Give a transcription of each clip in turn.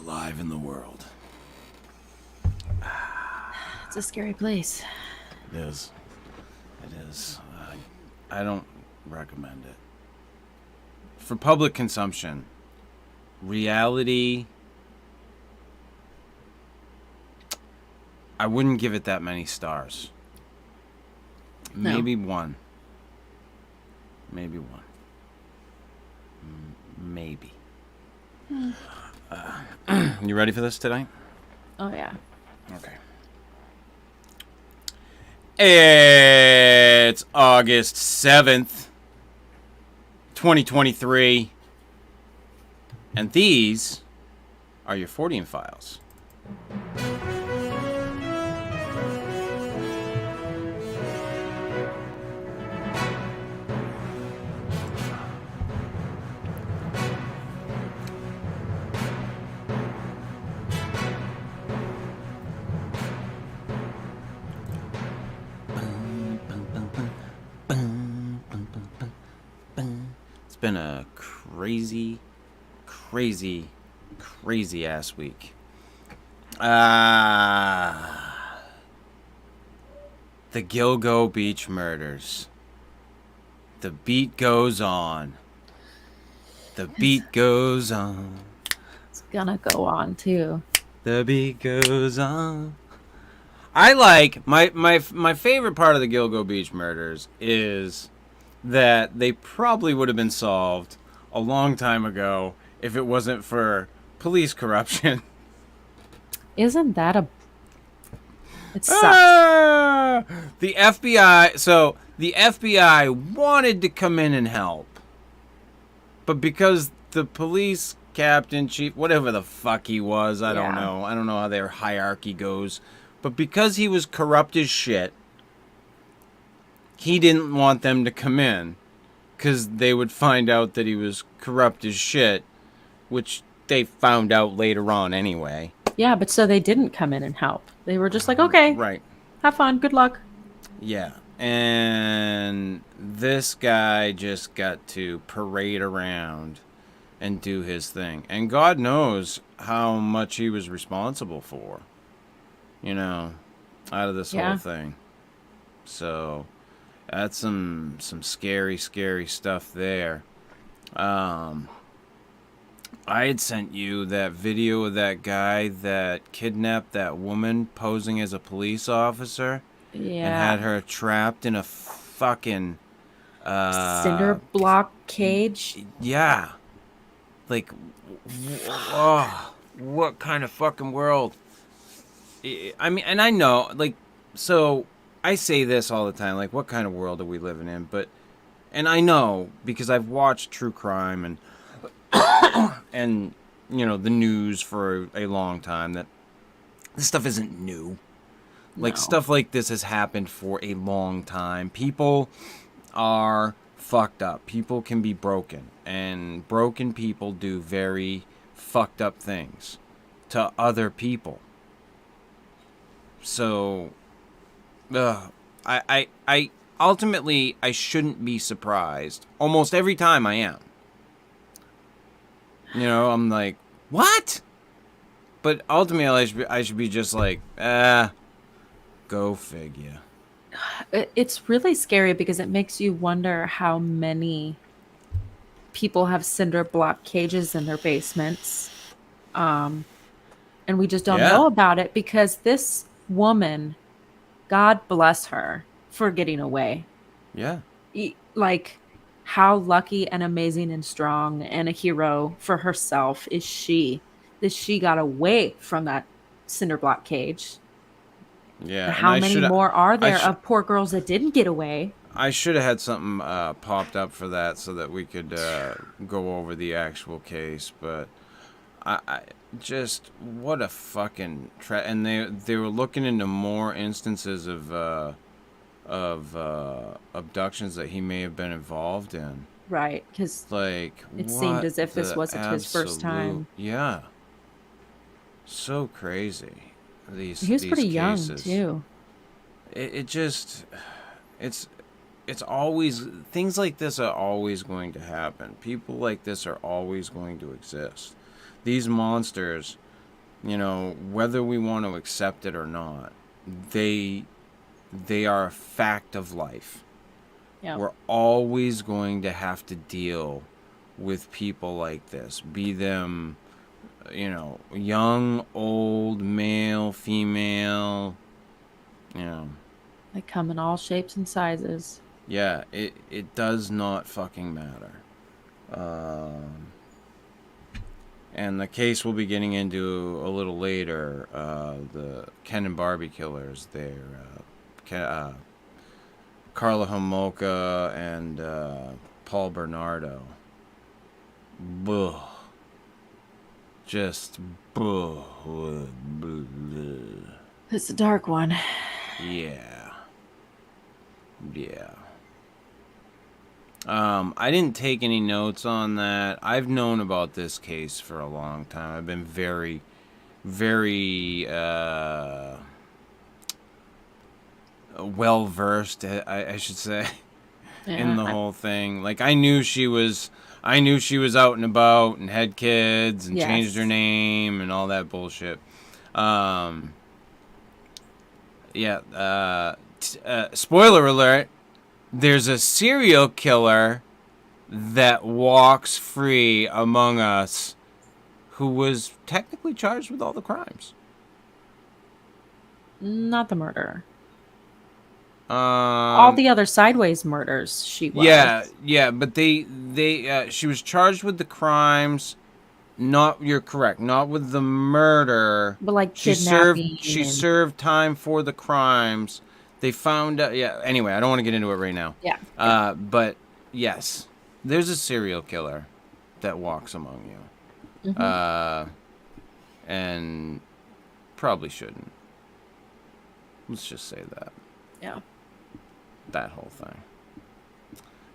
alive in the world. It's a scary place. It is. It is. I don't recommend it. For public consumption, reality, I wouldn't give it that many stars. No. Maybe one. Maybe one. Maybe. You ready for this today? Oh, yeah. Okay. It's August 7th, 2023. And these are your Fortean Files. It's been a crazy ass week. The Gilgo Beach murders. The beat goes on. The beat goes on. It's gonna go on, too. The beat goes on. I like my favorite part of the Gilgo Beach murders is that they probably would have been solved a long time ago if it wasn't for police corruption. Isn't that a... It sucks. The FBI, so the FBI wanted to come in and help. But because the police captain, chief, whatever the fuck he was, I don't know. I don't know how their hierarchy goes. But because he was corrupt as shit, he didn't want them to come in. Because they would find out that he was corrupt as shit, which they found out later on anyway. Yeah, but so they didn't come in and help. They were just like, okay, Right. have fun, good luck. Yeah. And this guy just got to parade around and do his thing. And God knows how much he was responsible for, you know, out of this whole thing. So that's some scary stuff there. I had sent you that video of that guy that kidnapped that woman posing as a police officer. Yeah. And had her trapped in a fucking... cinder block cage? Yeah. Like, what kind of fucking world? I mean, and I know, like, so I say this all the time, like, what kind of world are we living in? But, and I know, because I've watched true crime and and, you know, the news for a long time, that this stuff isn't new. Like, stuff like this has happened for a long time. People are fucked up. People can be broken. And broken people do very fucked up things to other people. So, I ultimately, I shouldn't be surprised. Almost every time I am. You know, I'm like, what? But ultimately, I should be just like, go figure. It's really scary because it makes you wonder how many people have cinder block cages in their basements. And we just don't know about it because this woman, God bless her for getting away. Yeah. Like, how lucky and amazing and strong and a hero for herself is she that she got away from that cinder block cage. Yeah. And how many more are there of poor girls that didn't get away? I should have had something popped up for that so that we could go over the actual case, but I just, what a fucking and they were looking into more instances of abductions that he may have been involved in. Right, because like, it seemed as if this wasn't his first time. Yeah. So crazy. He was pretty young too. It just, it's always, things like this are always going to happen. People like this are always going to exist. These monsters You know, whether we want to accept it or not, they are a fact of life. Yeah. We're always going to have to deal with people like this, be them, you know, young, old, male, female, you know. They come in all shapes and sizes. Yeah, it does not fucking matter. And the case we'll be getting into a little later, the Ken and Barbie killers, Karla Homolka and Paul Bernardo. Buh. Just buh. It's a dark one. Yeah. Yeah. I didn't take any notes on that. I've known about this case for a long time. I've been very, very well versed, I should say, in the whole thing. Like I knew she was out and about and had kids and changed her name and all that bullshit. Spoiler alert. There's a serial killer that walks free among us who was technically charged with all the crimes. Not the murderer. All the other sideways murders she was. Yeah, but she was charged with the crimes. You're correct. Not with the murder. But like kidnapping. She served time for the crimes. They found out. Yeah. Anyway, I don't want to get into it right now. Yeah. But yes, there's a serial killer that walks among you, and probably shouldn't. Let's just say that. Yeah. That whole thing.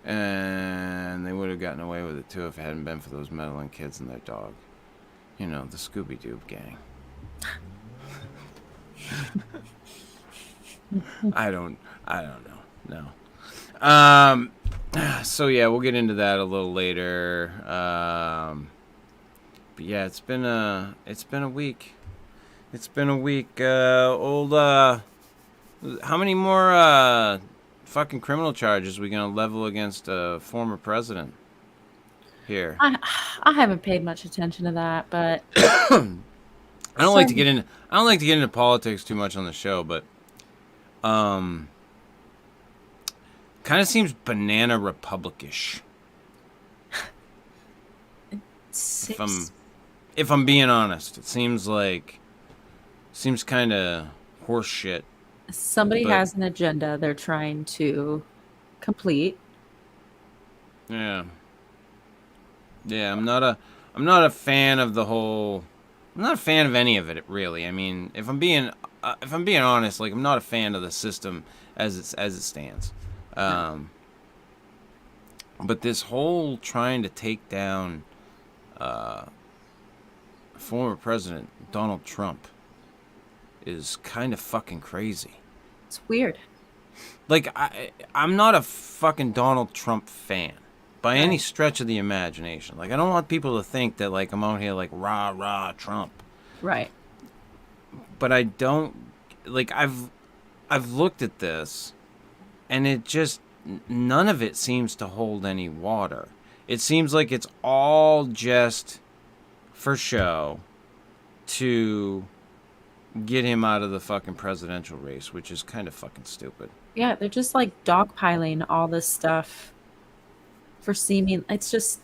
And they would have gotten away with it too if it hadn't been for those meddling kids and their dog. You know, the Scooby-Doo gang. I don't know. No. So yeah, we'll get into that a little later. But yeah, it's been a week. It's been a week. How many more fucking criminal charges we gonna level against a former president here? I haven't paid much attention to that, but I don't like to get into politics too much on the show, but kind of seems banana republicish. If I'm being honest, it seems kind of horse shit. Somebody has an agenda they're trying to complete. Yeah. Yeah, I'm not a fan of the whole. I'm not a fan of any of it, really. I mean, if I'm being honest, like I'm not a fan of the system as it stands. But this whole trying to take down former President Donald Trump is kind of fucking crazy. It's weird. Like I'm not a fucking Donald Trump fan by any stretch of the imagination. Like I don't want people to think that like I'm out here like rah Trump. Right. But I don't like I've looked at this and it just none of it seems to hold any water. It seems like it's all just for show to get him out of the fucking presidential race, which is kind of fucking stupid. Yeah, they're just like dogpiling all this stuff for seeming. It's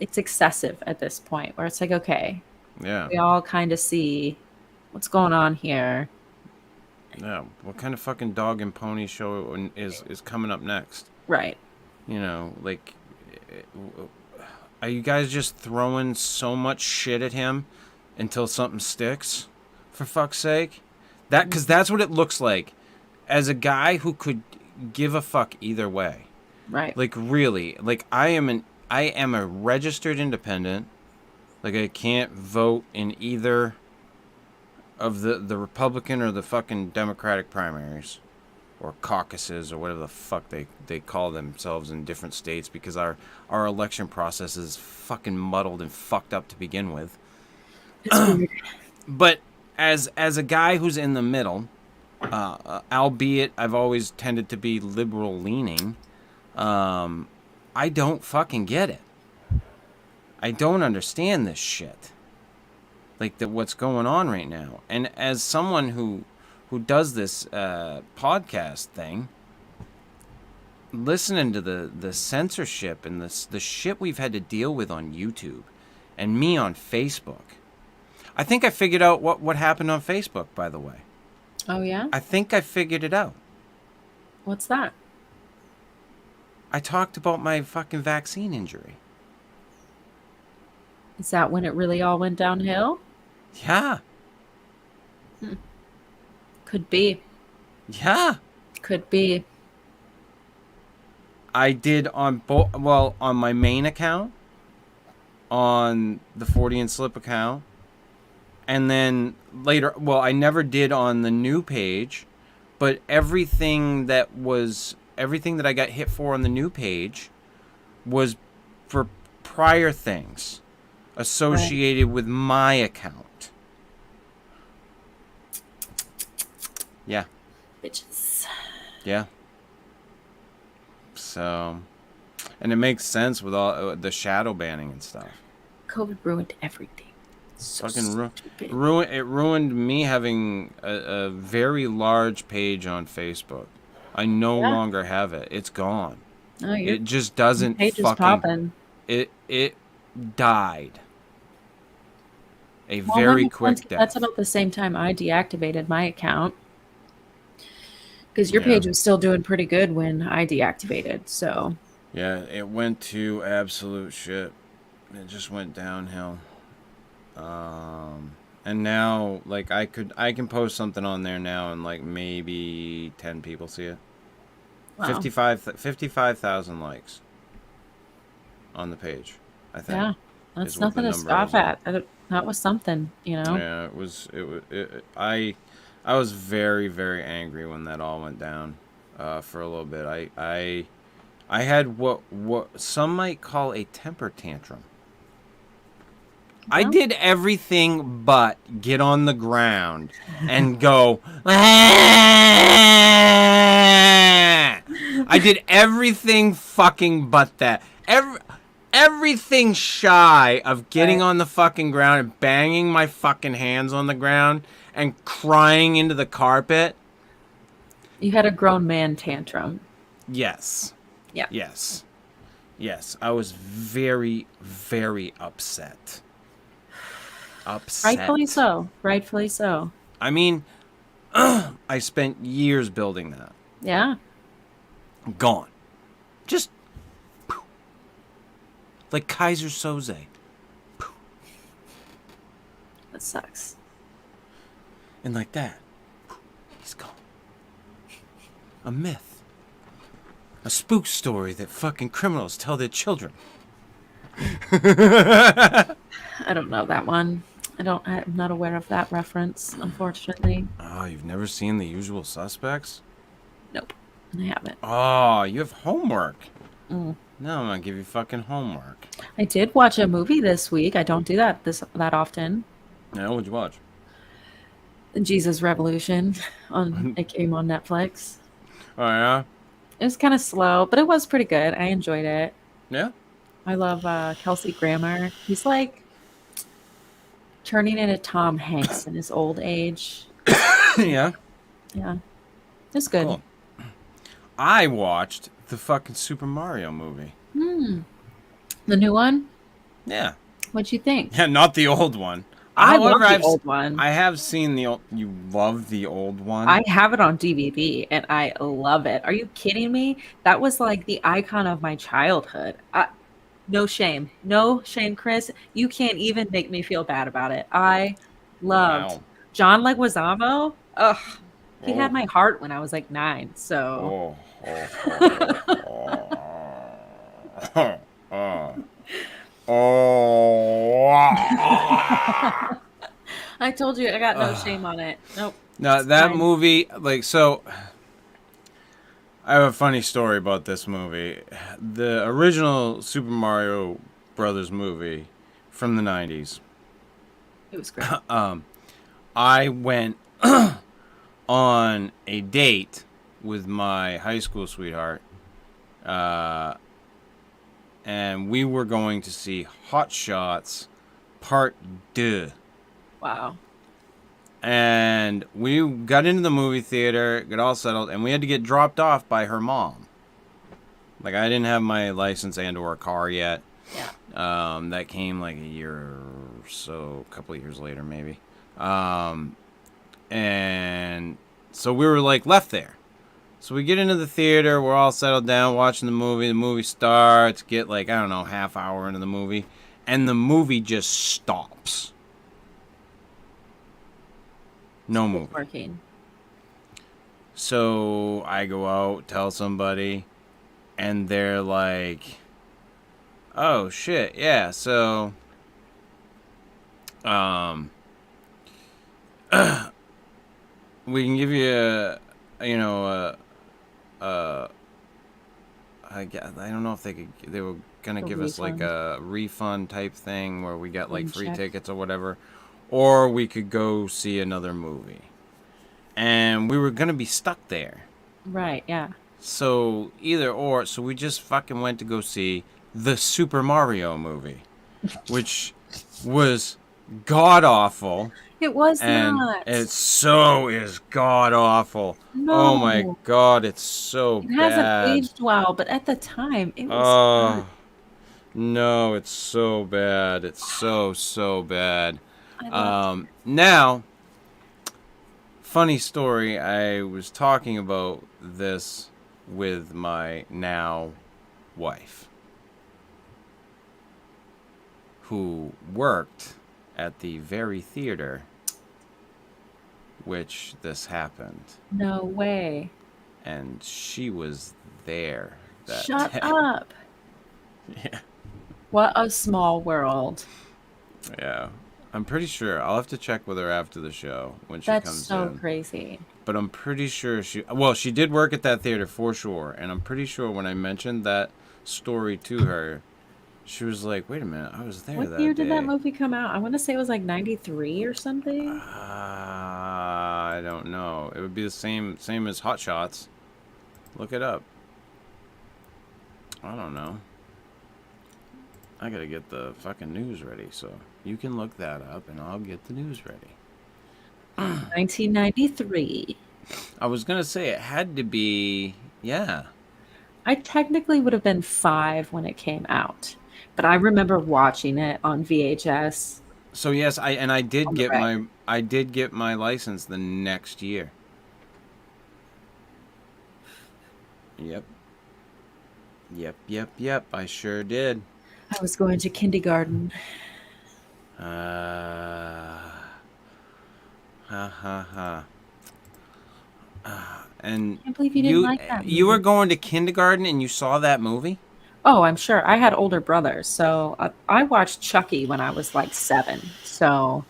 excessive at this point where it's like, okay, yeah, we all kind of see what's going on here. Yeah, what kind of fucking dog and pony show is coming up next? Right. You know, like, are you guys just throwing so much shit at him until something sticks? For fuck's sake, because that's what it looks like. As a guy who could give a fuck either way, right? Like really, like I am a registered independent. Like I can't vote in either of the Republican or the fucking Democratic primaries or caucuses or whatever the fuck they call themselves in different states, because our election process is fucking muddled and fucked up to begin with. It's weird. But as a guy who's in the middle, albeit I've always tended to be liberal leaning, I don't fucking get it. I don't understand this shit. Like what's going on right now. And as someone who does this podcast thing, listening to the censorship and the shit we've had to deal with on YouTube and me on Facebook. I think I figured out what happened on Facebook, by the way. Oh, yeah? I think I figured it out. What's that? I talked about my fucking vaccine injury. Is that when it really all went downhill? Yeah. Could be. Yeah. Could be. I did on on my main account, on the Fortean Slip account, and then later, I never did on the new page, but everything that I got hit for on the new page was for prior things associated with my account. Yeah. Bitches. Yeah. So, and it makes sense with all the shadow banning and stuff. COVID ruined everything. So Fucking stupid. ruined me having a very large page on Facebook. I no longer have it. It's gone. Oh, It just doesn't page is fucking. popping. It died. A Well, very quick death. That's about the same time I deactivated my account. Because your Yeah. page was still doing pretty good when I deactivated, so. Yeah, it went to absolute shit. It just went downhill. And now, like, I can post something on there now and, like, maybe 10 people see it. Wow. 55,000 likes on the page, I think. Yeah, that's is what the nothing to number scoff is. at. That was something, you know? Yeah, I was very, very angry when that all went down for a little bit. I had what some might call a temper tantrum. I did everything but get on the ground and go. I did everything fucking but that. Everything shy of getting on the fucking ground and banging my fucking hands on the ground and crying into the carpet. You had a grown man tantrum. Yes. Yeah. Yes. Yes. I was very, very upset. Rightfully so. Rightfully so. I mean, I spent years building that. Yeah. Gone. Just like Kaiser Soze. That sucks. And like that, he's gone. A myth. A spook story that fucking criminals tell their children. I don't know that one. I'm not aware of that reference, unfortunately. Oh, you've never seen The Usual Suspects? Nope. I haven't. Oh, you have homework. No, I'm gonna give you fucking homework. I did watch a movie this week. I don't do that that often. Yeah, what'd you watch? Jesus Revolution. It came on Netflix. Oh, yeah? It was kind of slow, but it was pretty good. I enjoyed it. Yeah? I love Kelsey Grammer. He's like turning into Tom Hanks in his old age. Yeah? Yeah. It's good. Cool. I watched the fucking Super Mario movie. The new one? Yeah. What'd you think? Yeah, not the old one. I love the old one. I have seen the old... You love the old one? I have it on DVD, and I love it. Are you kidding me? That was like the icon of my childhood. No shame. No shame, Chris. You can't even make me feel bad about it. I loved John Leguizamo. Ugh. He had my heart when I was like 9, so... I told you I got no shame on it. Nope. No, that movie, like, so... I have a funny story about this movie. The original Super Mario Brothers movie from the 90s. It was great. I went on a date with my high school sweetheart, and we were going to see Hot Shots Part 2. Wow. And we got into the movie theater, got all settled, and we had to get dropped off by her mom. Like, I didn't have my license and or car yet. Yeah. That came like a year or so, a couple of years later maybe. And so we were like left there. So we get into the theater, we're all settled down watching the movie starts, get like, I don't know, half hour into the movie, and the movie just stops. No movie. Working. So I go out, tell somebody, and they're like, oh shit, yeah, so we can give you a I don't know if they were gonna give us like a refund type thing where we got like free tickets or whatever, or we could go see another movie, and we were gonna be stuck there. Right. Yeah. So either or, so we just fucking went to go see the Super Mario movie, which was god awful. It was and not. It so is god awful. No. Oh my god, it's so bad. It hasn't aged well, but at the time it was. Oh no, it's so bad. It's so bad. Now, funny story. I was talking about this with my now wife, who worked at the very theater which this happened. No way. And she was there that Shut day. up. Yeah. What a small world. Yeah. I'm pretty sure. I'll have to check with her after the show when she That's comes so in. crazy. But I'm pretty sure she did work at that theater for sure. And I'm pretty sure when I mentioned that story to her, she was like, wait a minute, I was there that day. What year did that movie come out? I want to say it was like 93 or something. I don't know. It would be the same as Hot Shots. Look it up. I don't know. I gotta get the fucking news ready, so you can look that up and I'll get the news ready. 1993. I was gonna say it had to be, yeah. I technically would have been 5 when it came out, but I remember watching it on VHS. So yes, I did get my license the next year. Yep. I sure did. I was going to kindergarten. And I can't believe you didn't like that movie. You were going to kindergarten and you saw that movie? Oh, I'm sure. I had older brothers, so I watched Chucky when I was like 7. So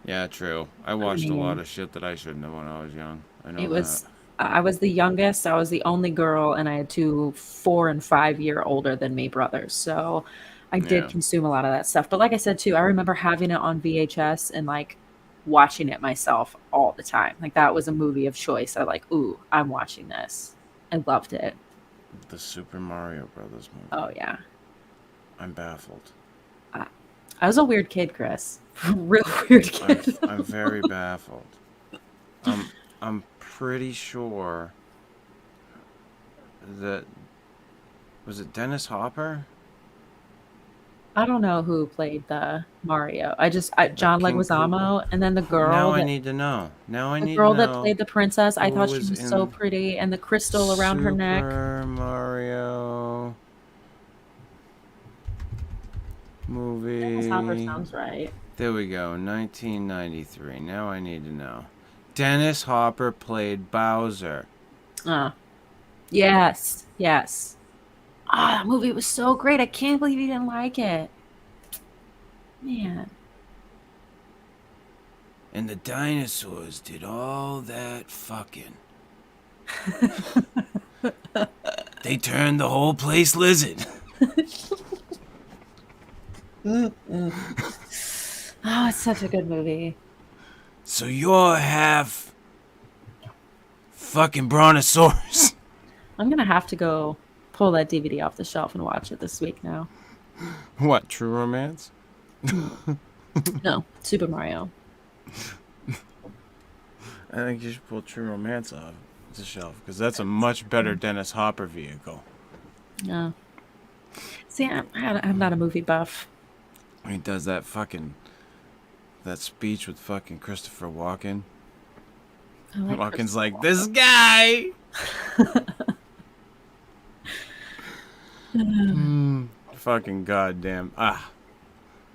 yeah, true. I watched a lot of shit that I shouldn't have when I was young. I know that. I was the youngest. I was the only girl, and I had 2 4 and 5 year older than me brothers. So I did consume a lot of that stuff. But like I said too, I remember having it on VHS and like watching it myself all the time. Like that was a movie of choice. I like, ooh, I'm watching this. I loved it. The Super Mario Brothers movie. Oh yeah. I'm baffled. I was a weird kid, Chris. Real weird kid. I'm very baffled. I'm pretty sure that was it Dennis Hopper? I don't know who played the Mario. John Leguizamo, and then the girl. Now I need to know. The girl that played the princess. I thought she was so pretty, and the crystal around her neck. Super Mario movie. Dennis Hopper sounds right. There we go. 1993. Now I need to know. Dennis Hopper played Bowser. Yes. That movie was so great. I can't believe you didn't like it. Man. And the dinosaurs did all that fucking. They turned the whole place lizard. Oh, it's such a good movie. So you're half fucking brontosaurus. I'm gonna have to go pull that DVD off the shelf and watch it this week now. What, True Romance? No, Super Mario. I think you should pull True Romance off the shelf because that's a much better Dennis Hopper vehicle. Yeah. See, I'm not a movie buff. He does that speech with fucking Christopher Walken. Walken's like, this guy! Fucking goddamn.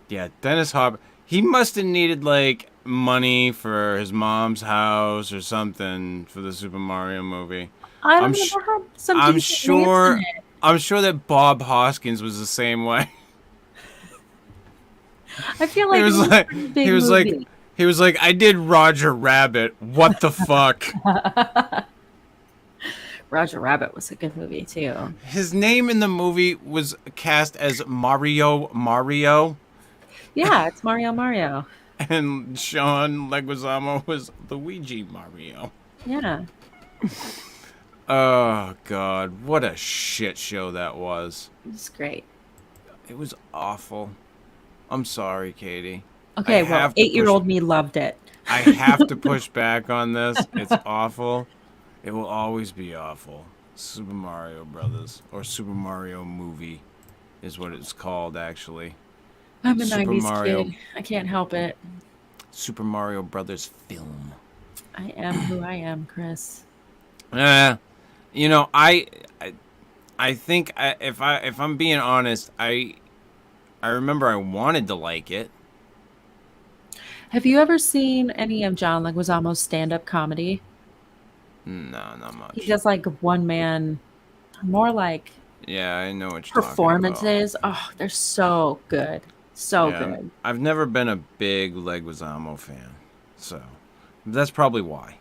Yeah, Dennis Hopper. He must have needed, like, money for his mom's house or something for the Super Mario movie. I don't know. Had some I'm decent sure. names in it. I'm sure that Bob Hoskins was the same way. I feel like he was like, I did Roger Rabbit. What the fuck? Roger Rabbit was a good movie too. His name in the movie was cast as Mario. Yeah, it's Mario. And Sean Leguizamo was Luigi Mario. Yeah. Oh, God. What a shit show that was. It was great. It was awful. I'm sorry, Katie. Okay, well, 8-year-old me loved it. I have to push back on this. It's awful. It will always be awful. Super Mario Brothers, or Super Mario Movie, is what it's called, actually. I'm a 90s kid. I can't help it. Super Mario Brothers film. I am who I am, Chris. You know, I think if I'm being honest, I remember I wanted to like it. Have you ever seen any of John Leguizamo's stand-up comedy? No, not much. He does like one man, more like yeah, I know what you're performances. Oh, they're so good, so good. I've never been a big Leguizamo fan, so that's probably why.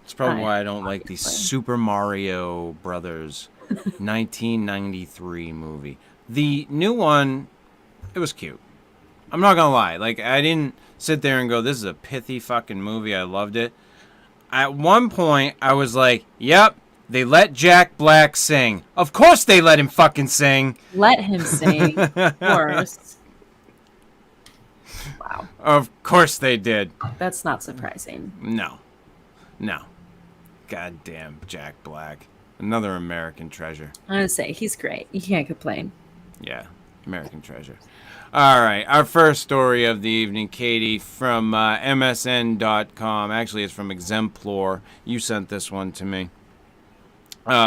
It's probably why I don't like the Super Mario Brothers 1993 movie. The new one, it was cute. I'm not gonna lie. Like, I didn't sit there and go, this is a pithy fucking movie. I loved it. At one point, I was like, yep, they let Jack Black sing. Of course they let him fucking sing. Let him sing, of course. Wow. Of course they did. That's not surprising. No. Goddamn Jack Black. Another American treasure. I would say, he's great. You can't complain. Yeah, American treasure. All right, our first story of the evening, Katie, from MSN.com. Actually, it's from Exemplar. You sent this one to me.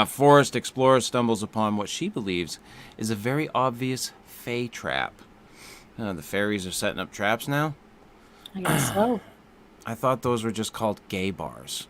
Forest explorer stumbles upon what she believes is a very obvious fae trap. The fairies are setting up traps now? I guess so. I thought those were just called gay bars.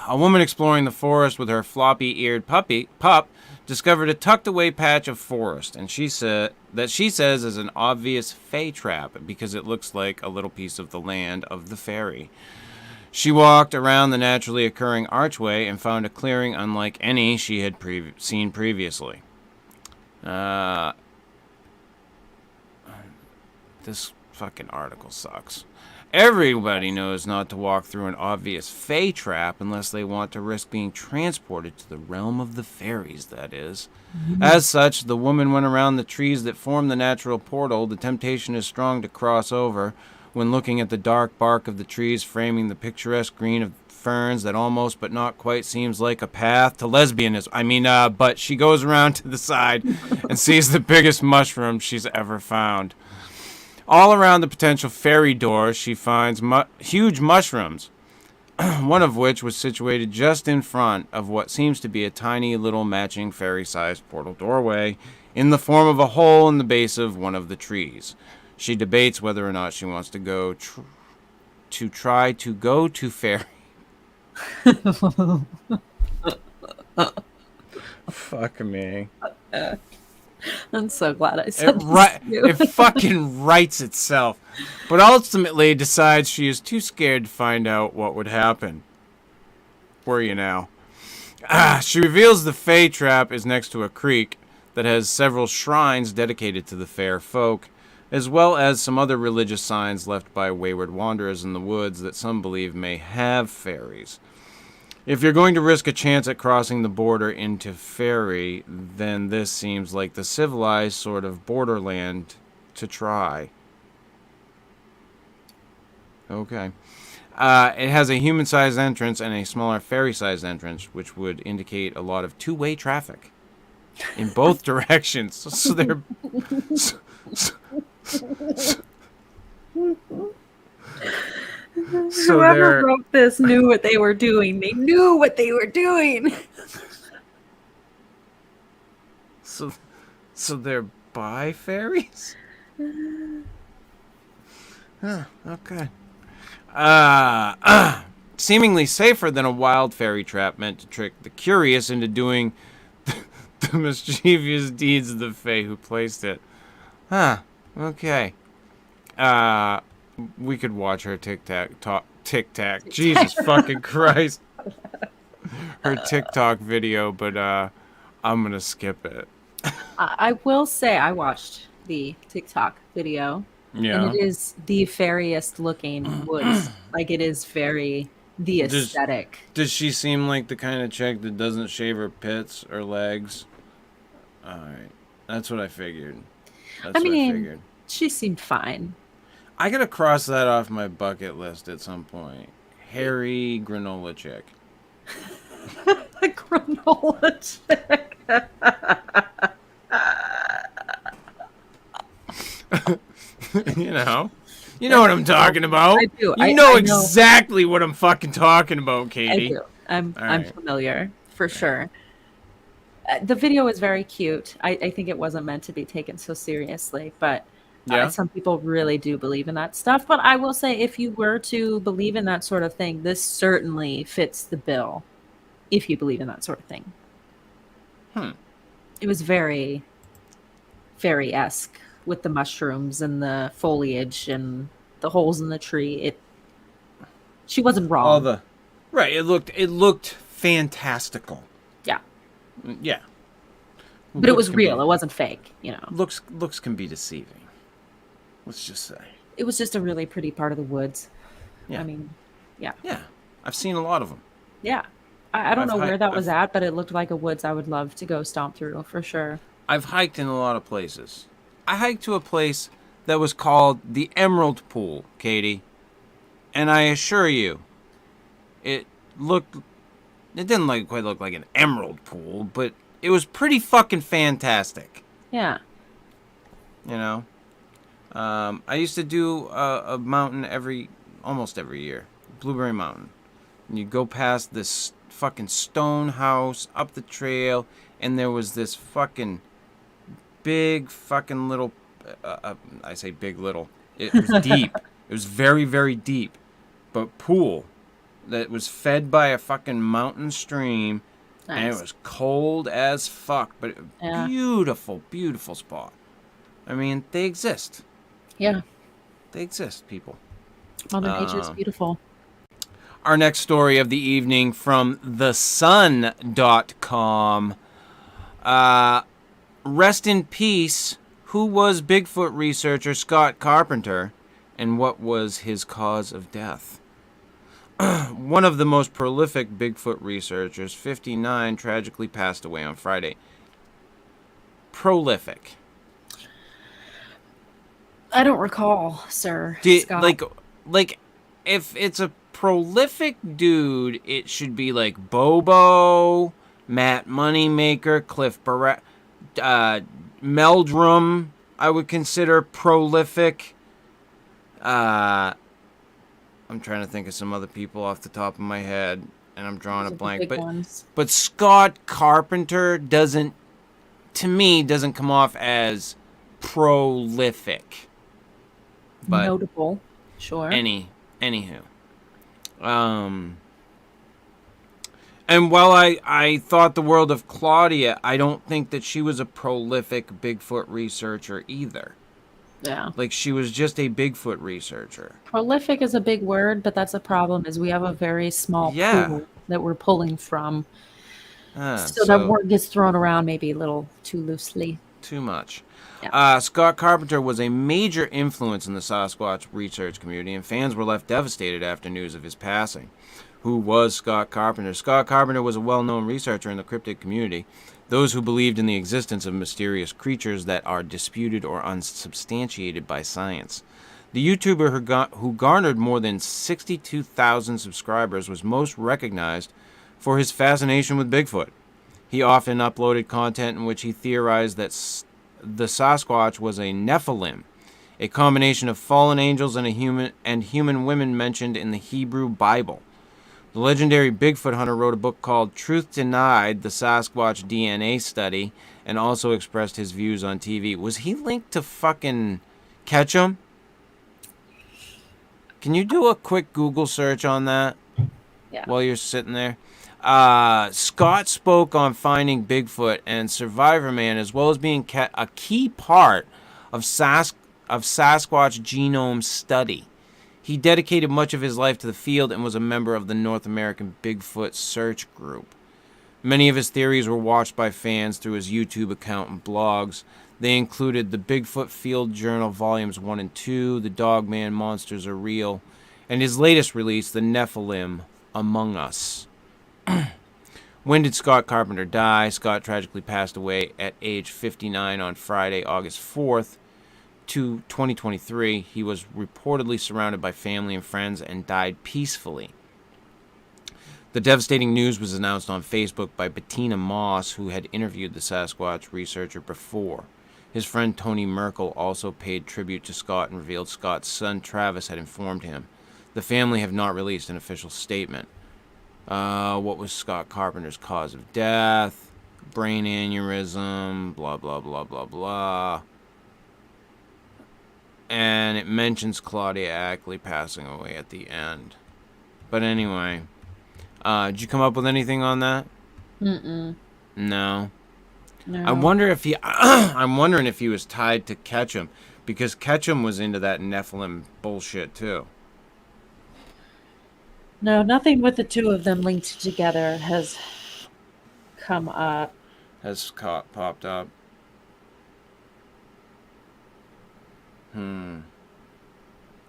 A woman exploring the forest with her floppy-eared pup discovered a tucked-away patch of forest, and she says is an obvious fae trap because it looks like a little piece of the land of the fairy. She walked around the naturally occurring archway and found a clearing unlike any she had seen previously. This fucking article sucks. Everybody knows not to walk through an obvious fae trap unless they want to risk being transported to the realm of the fairies, that is. Mm-hmm. As such, the woman went around the trees that form the natural portal. The temptation is strong to cross over when looking at the dark bark of the trees framing the picturesque green of ferns that almost but not quite seems like a path to lesbianism. But she goes around to the side and sees the biggest mushroom she's ever found. All around the potential fairy door, she finds huge mushrooms, one of which was situated just in front of what seems to be a tiny little matching fairy-sized portal doorway in the form of a hole in the base of one of the trees. She debates whether or not she wants to go try to go to fairy. Fuck me. I'm so glad I said it fucking writes itself. But ultimately decides she is too scared to find out what would happen. Were you now? She reveals the Fae trap is next to a creek that has several shrines dedicated to the fair folk, as well as some other religious signs left by wayward wanderers in the woods that some believe may have fairies. If you're going to risk a chance at crossing the border into fairy, then this seems like the civilized sort of borderland to try. Okay. It has a human-sized entrance and a smaller fairy-sized entrance, which would indicate a lot of two-way traffic in both directions. So they're... Whoever wrote this knew what they were doing. They knew what they were doing. So they're bi-fairies? Huh, okay. Seemingly safer than a wild fairy trap meant to trick the curious into doing the mischievous deeds of the Fae who placed it. Huh, okay. We could watch her tic-tac. Jesus fucking Christ. Her TikTok video, but I'm gonna skip it. I will say I watched the TikTok video. Yeah. And it is the fairiest looking woods. Like, it is very the aesthetic. Does she seem like the kind of chick that doesn't shave her pits or legs? Alright. That's what I figured. I mean, she seemed fine. I gotta cross that off my bucket list at some point. Hairy granola chick. A granola chick. You know what I'm talking about. I do. You know exactly what I'm fucking talking about, Katie. I do. I'm familiar for sure. The video is very cute. I think it wasn't meant to be taken so seriously, but some people really do believe in that stuff. But I will say, if you were to believe in that sort of thing, this certainly fits the bill. If you believe in that sort of thing, It was very fairy-esque with the mushrooms and the foliage and the holes in the tree. She wasn't wrong. Right. It looked fantastical. Yeah. Yeah. But it was real. It wasn't fake, Looks can be deceiving. Let's just say. It was just a really pretty part of the woods. Yeah. I mean, yeah. Yeah. I've seen a lot of them. Yeah. I don't know where that was at, but it looked like a woods I would love to go stomp through for sure. I've hiked in a lot of places. I hiked to a place that was called the Emerald Pool, Katie. And I assure you, it didn't quite look like an emerald pool, but it was pretty fucking fantastic. Yeah. I used to do a mountain almost every year. Blueberry Mountain. And you go past this fucking stone house, up the trail, and there was this fucking big fucking little, I say big little, it was deep. It was very, very deep, but pool that was fed by a fucking mountain stream. Nice. And it was cold as fuck, but beautiful, beautiful spot. I mean, they exist. Yeah. They exist, people. Mother Nature is beautiful. Our next story of the evening from thesun.com. Rest in peace. Who was Bigfoot researcher Scott Carpenter, and what was his cause of death? One of the most prolific Bigfoot researchers, 59, tragically passed away on Friday. Prolific. I don't recall, sir. Scott. Like, if it's a prolific dude, it should be like Bobo, Matt Moneymaker, Cliff Barrett, Meldrum. I would consider prolific. I'm trying to think of some other people off the top of my head, and I'm drawing a blank. But Scott Carpenter doesn't come off as prolific. But notable, sure. Anywho. And while I thought the world of Claudia, I don't think that she was a prolific Bigfoot researcher either. Yeah. Like, she was just a Bigfoot researcher. Prolific is a big word, but that's a problem, is we have a very small pool that we're pulling from. So that word gets thrown around maybe a little too loosely. Too much. Yeah. Scott Carpenter was a major influence in the Sasquatch research community, and fans were left devastated after news of his passing. Who was Scott Carpenter? Scott Carpenter was a well-known researcher in the cryptid community. Those who believed in the existence of mysterious creatures that are disputed or unsubstantiated by science. The YouTuber who garnered more than 62,000 subscribers was most recognized for his fascination with Bigfoot. He often uploaded content in which he theorized that the Sasquatch was a Nephilim, a combination of fallen angels and human women mentioned in the Hebrew Bible. The legendary Bigfoot hunter wrote a book called Truth Denied, the Sasquatch DNA Study, and also expressed his views on TV. Was he linked to fucking Ketchum? Can you do a quick Google search on that? Yeah. While you're sitting there? Scott spoke on finding Bigfoot and Survivor Man, as well as being a key part of Sasquatch genome study. He dedicated much of his life to the field and was a member of the North American Bigfoot Search Group. Many of his theories were watched by fans through his YouTube account and blogs. They included the Bigfoot Field Journal Volumes 1 and 2, The Dogman Monsters Are Real, and his latest release, The Nephilim Among Us. When did Scott Carpenter die? Scott tragically passed away at age 59 on Friday, August 4th, 2023. He was reportedly surrounded by family and friends and died peacefully. The devastating news was announced on Facebook by Bettina Moss, who had interviewed the Sasquatch researcher before. His friend Tony Merkel also paid tribute to Scott and revealed Scott's son Travis had informed him. The family have not released an official statement. What was Scott Carpenter's cause of death? Brain aneurysm, blah, blah, blah, blah, blah. And it mentions Claudia Ackley passing away at the end. But anyway, did you come up with anything on that? No. No. I'm wondering if he was tied to Ketchum, because Ketchum was into that Nephilim bullshit too. No, nothing with the two of them linked together has come up. Has popped up.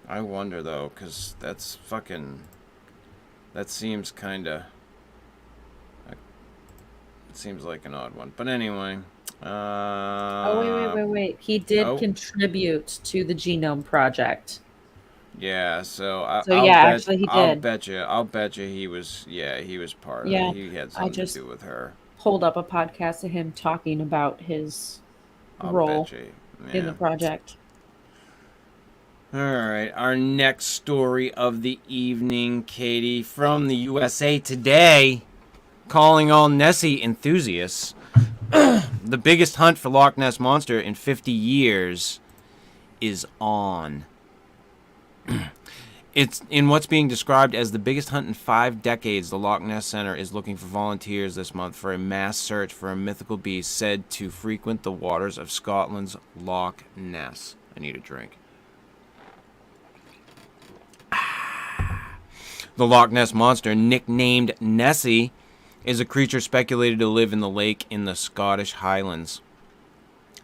I wonder though, because that's fucking. That seems kind of. It seems like an odd one, but anyway. Wait. He did contribute to the Genome Project. Yeah, actually he did. I'll bet you he was part of it. He had something to do with her. Pulled up a podcast of him talking about his role in the project. All right, our next story of the evening, Katie, from the USA Today, calling all Nessie enthusiasts. The biggest hunt for Loch Ness Monster in 50 years is on. It's in what's being described as the biggest hunt in 5 decades. The Loch Ness Center is looking for volunteers this month for a mass search for a mythical beast said to frequent the waters of Scotland's Loch Ness. I need a drink. The Loch Ness Monster, nicknamed Nessie, is a creature speculated to live in the lake in the Scottish Highlands.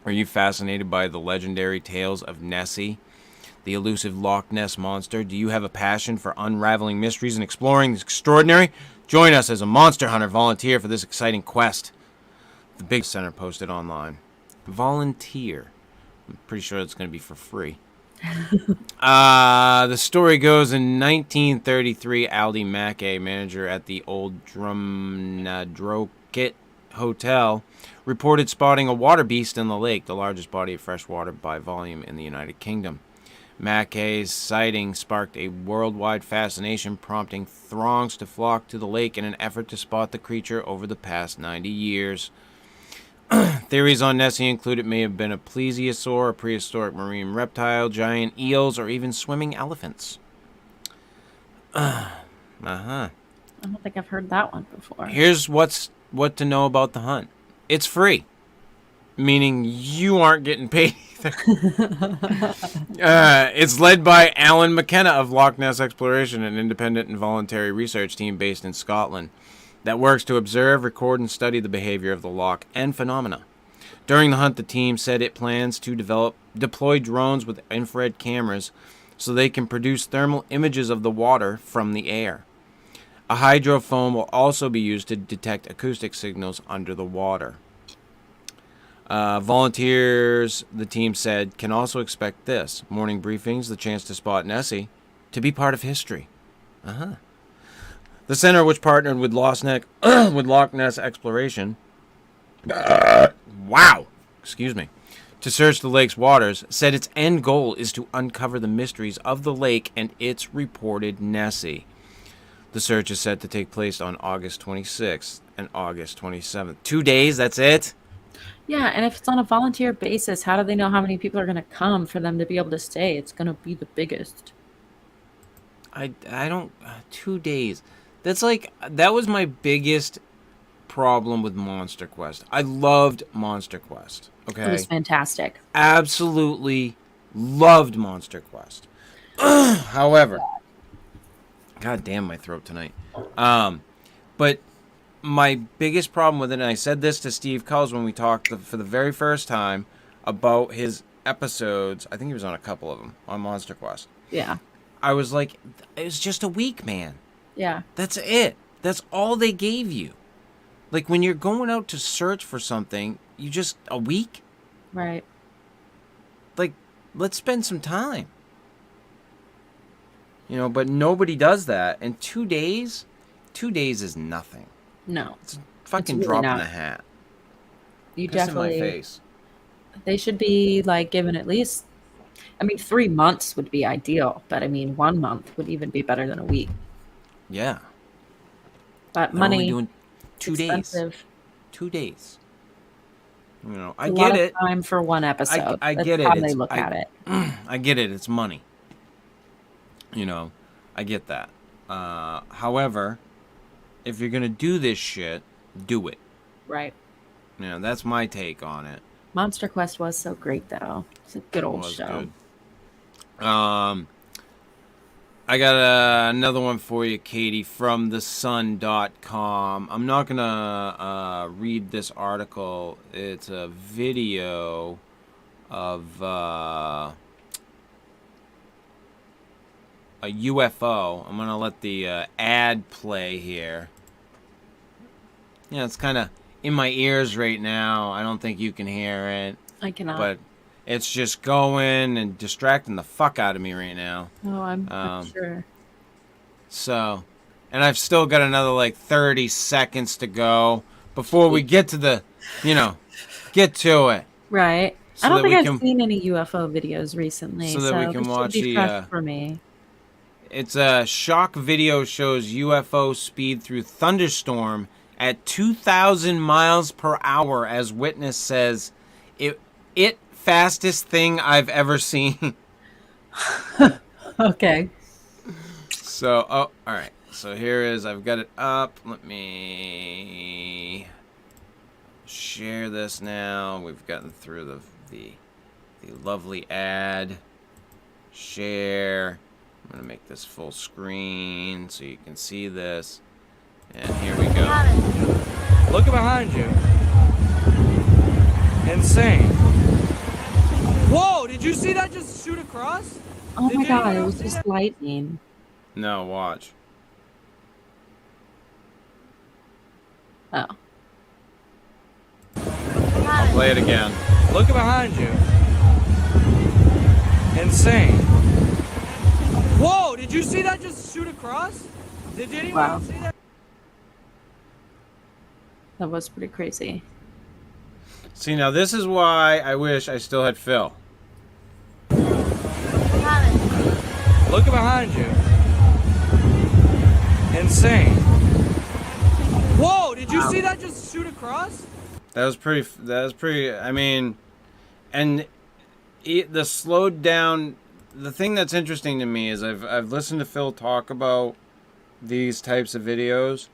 Are you fascinated by the legendary tales of Nessie, the elusive Loch Ness Monster? Do you have a passion for unraveling mysteries and exploring the extraordinary? Join us as a monster hunter volunteer for this exciting quest. The Big Center posted online. Volunteer. I'm pretty sure it's going to be for free. The story goes, in 1933, Aldi Mackay, manager at the old Drumnadrochit Hotel, reported spotting a water beast in the lake, the largest body of fresh water by volume in the United Kingdom. Mackay's sighting sparked a worldwide fascination, prompting throngs to flock to the lake in an effort to spot the creature over the past 90 years. Theories on Nessie include it may have been a plesiosaur, a prehistoric marine reptile, giant eels, or even swimming elephants. I don't think I've heard that one before. Here's what to know about the hunt. It's free, meaning you aren't getting paid either. It's led by Alan McKenna of Loch Ness Exploration, an independent and voluntary research team based in Scotland. that works to observe, record, and study the behavior of the loch and phenomena. During the hunt, the team said it plans to deploy drones with infrared cameras so they can produce thermal images of the water from the air. A hydrophone will also be used to detect acoustic signals under the water. Volunteers, the team said, can also expect this: morning briefings, the chance to spot Nessie, to be part of history. The center, which partnered with Loch Ness Exploration, to search the lake's waters, said its end goal is to uncover the mysteries of the lake and its reported Nessie. The search is set to take place on August 26th and August 27th. 2 days, that's it? Yeah, and if it's on a volunteer basis, how do they know how many people are going to come for them to be able to stay? It's going to be the biggest. I don't... 2 days. That was my biggest problem with Monster Quest. I loved Monster Quest. Okay? It was fantastic. Absolutely loved Monster Quest. However... God damn my throat tonight. But my biggest problem with it, and I said this to Steve Culls when we talked for the very first time about his episodes. I think he was on a couple of them on Monster Quest. Yeah. I was like, it was just a week, man. Yeah. That's it. That's all they gave you. Like, when you're going out to search for something, you just... a week? Right. Like, let's spend some time. You know, but nobody does that. And 2 days? 2 days is nothing. No. It's a fucking really drop not. in the hat. You Piss definitely... in my face. They should be, like, given at least... 3 months would be ideal. But, 1 month would even be better than a week. Yeah. But They're money... only doing 2 expensive. days. 2 days. You know, I a get lot it. Of time for one episode. I That's get it. how they look at it. I get it. It's money. You know, I get that. However, if you're going to do this shit, do it. Right. You know, that's my take on it. Monster Quest was so great, though. It's a good old show. Good. I got another one for you, Katie, from thesun.com. I'm not going to read this article. It's a video of a UFO. I'm going to let the ad play here. Yeah, it's kind of in my ears right now. I don't think you can hear it. I cannot. But it's just going and distracting the fuck out of me right now. Oh, I'm sure. So, and I've still got another 30 seconds to go before we get to the, get to it. Right. So I don't think I've seen any UFO videos recently. So that we can watch the fresh for me. It's a shock video shows UFO speed through thunderstorm at 2,000 miles per hour as witness says it fastest thing I've ever seen. Okay. So, all right. So here is, I've got it up. Let me share this now. We've gotten through the lovely ad. Share. I'm going to make this full screen so you can see this. And here we go. Look behind you. Insane. Whoa, did you see that just shoot across? Oh my god, it was just lightning. No, watch. Oh. I'll play it again. Look behind you. Insane. Whoa, did you see that just shoot across? Did anyone see that? That was pretty crazy. See, now this is why I wish I still had Phil. Look behind you. Insane. Whoa, did you see that just shoot across? That was pretty, I mean, and the slowed down, the thing that's interesting to me is I've listened to Phil talk about these types of videos.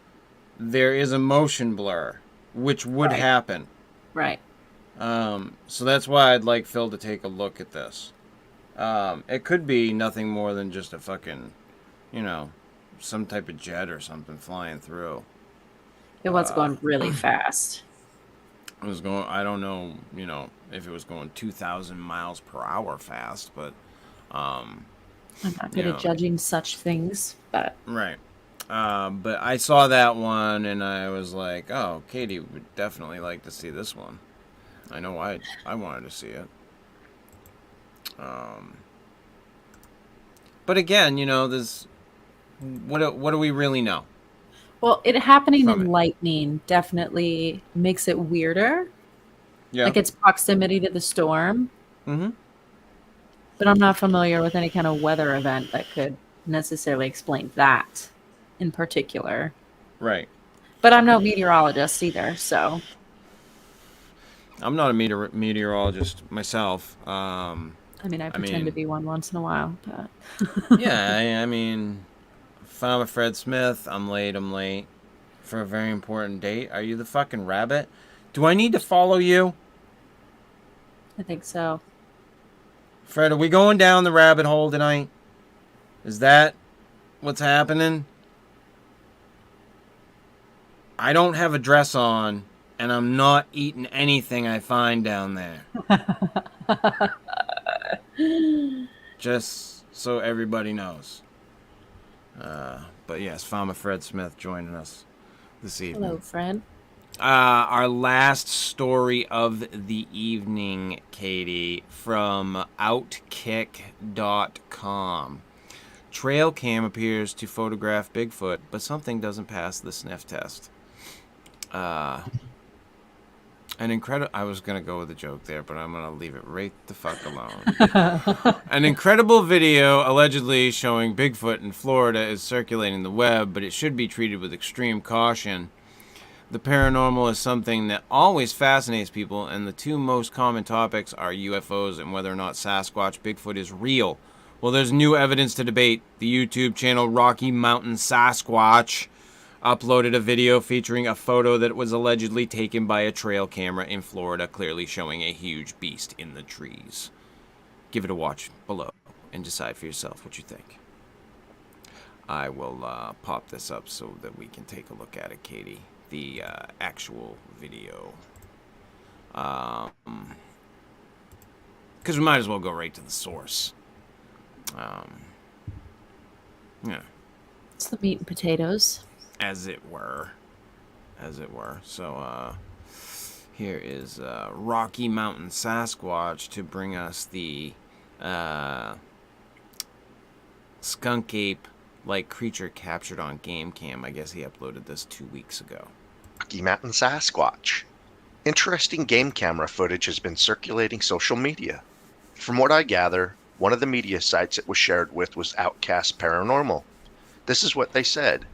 There is a motion blur, which would happen. Right. So that's why I'd like Phil to take a look at this. It could be nothing more than just a fucking, some type of jet or something flying through. It was going really fast. It was going. I don't know. If it was going 2,000 miles per hour fast, but I'm not good at judging such things, but right. But I saw that one and I was like, oh, Katie would definitely like to see this one. I know I wanted to see it. But again, there's what do we really know? well, it happening From in it. lightning definitely makes it weirder. Yeah. Like its proximity to the storm. Mm-hmm. But I'm not familiar with any kind of weather event that could necessarily explain that in particular. Right. But I'm no meteorologist either, so. I'm not a meteorologist myself. I mean, I pretend to be one once in a while, but. Yeah, I mean, if I'm a Fred Smith, I'm late for a very important date. Are you the fucking rabbit? Do I need to follow you? I think so. Fred, are we going down the rabbit hole tonight? Is that what's happening? I don't have a dress on, and I'm not eating anything I find down there. Just so everybody knows. But yes, Farmer Fred Smith joining us this evening. Hello, Fred. Our last story of the evening, Katie, from Outkick.com. Trail cam appears to photograph Bigfoot, but something doesn't pass the sniff test. I was going to go with a joke there, but I'm going to leave it right the fuck alone. An incredible video allegedly showing Bigfoot in Florida is circulating the web, but it should be treated with extreme caution. The paranormal is something that always fascinates people, and the two most common topics are UFOs and whether or not Sasquatch Bigfoot is real. Well, there's new evidence to debate. The YouTube channel Rocky Mountain Sasquatch uploaded a video featuring a photo that was allegedly taken by a trail camera in Florida, clearly showing a huge beast in the trees. Give it a watch below and decide for yourself what you think. I will pop this up so that we can take a look at it, Katie. The actual video. Because we might as well go right to the source. Yeah. It's the meat and potatoes. As it were. So, here is Rocky Mountain Sasquatch to bring us the skunk ape-like creature captured on game cam. I guess he uploaded this 2 weeks ago. Rocky Mountain Sasquatch. Interesting game camera footage has been circulating social media. From what I gather, one of the media sites it was shared with was Outcast Paranormal. This is what they said.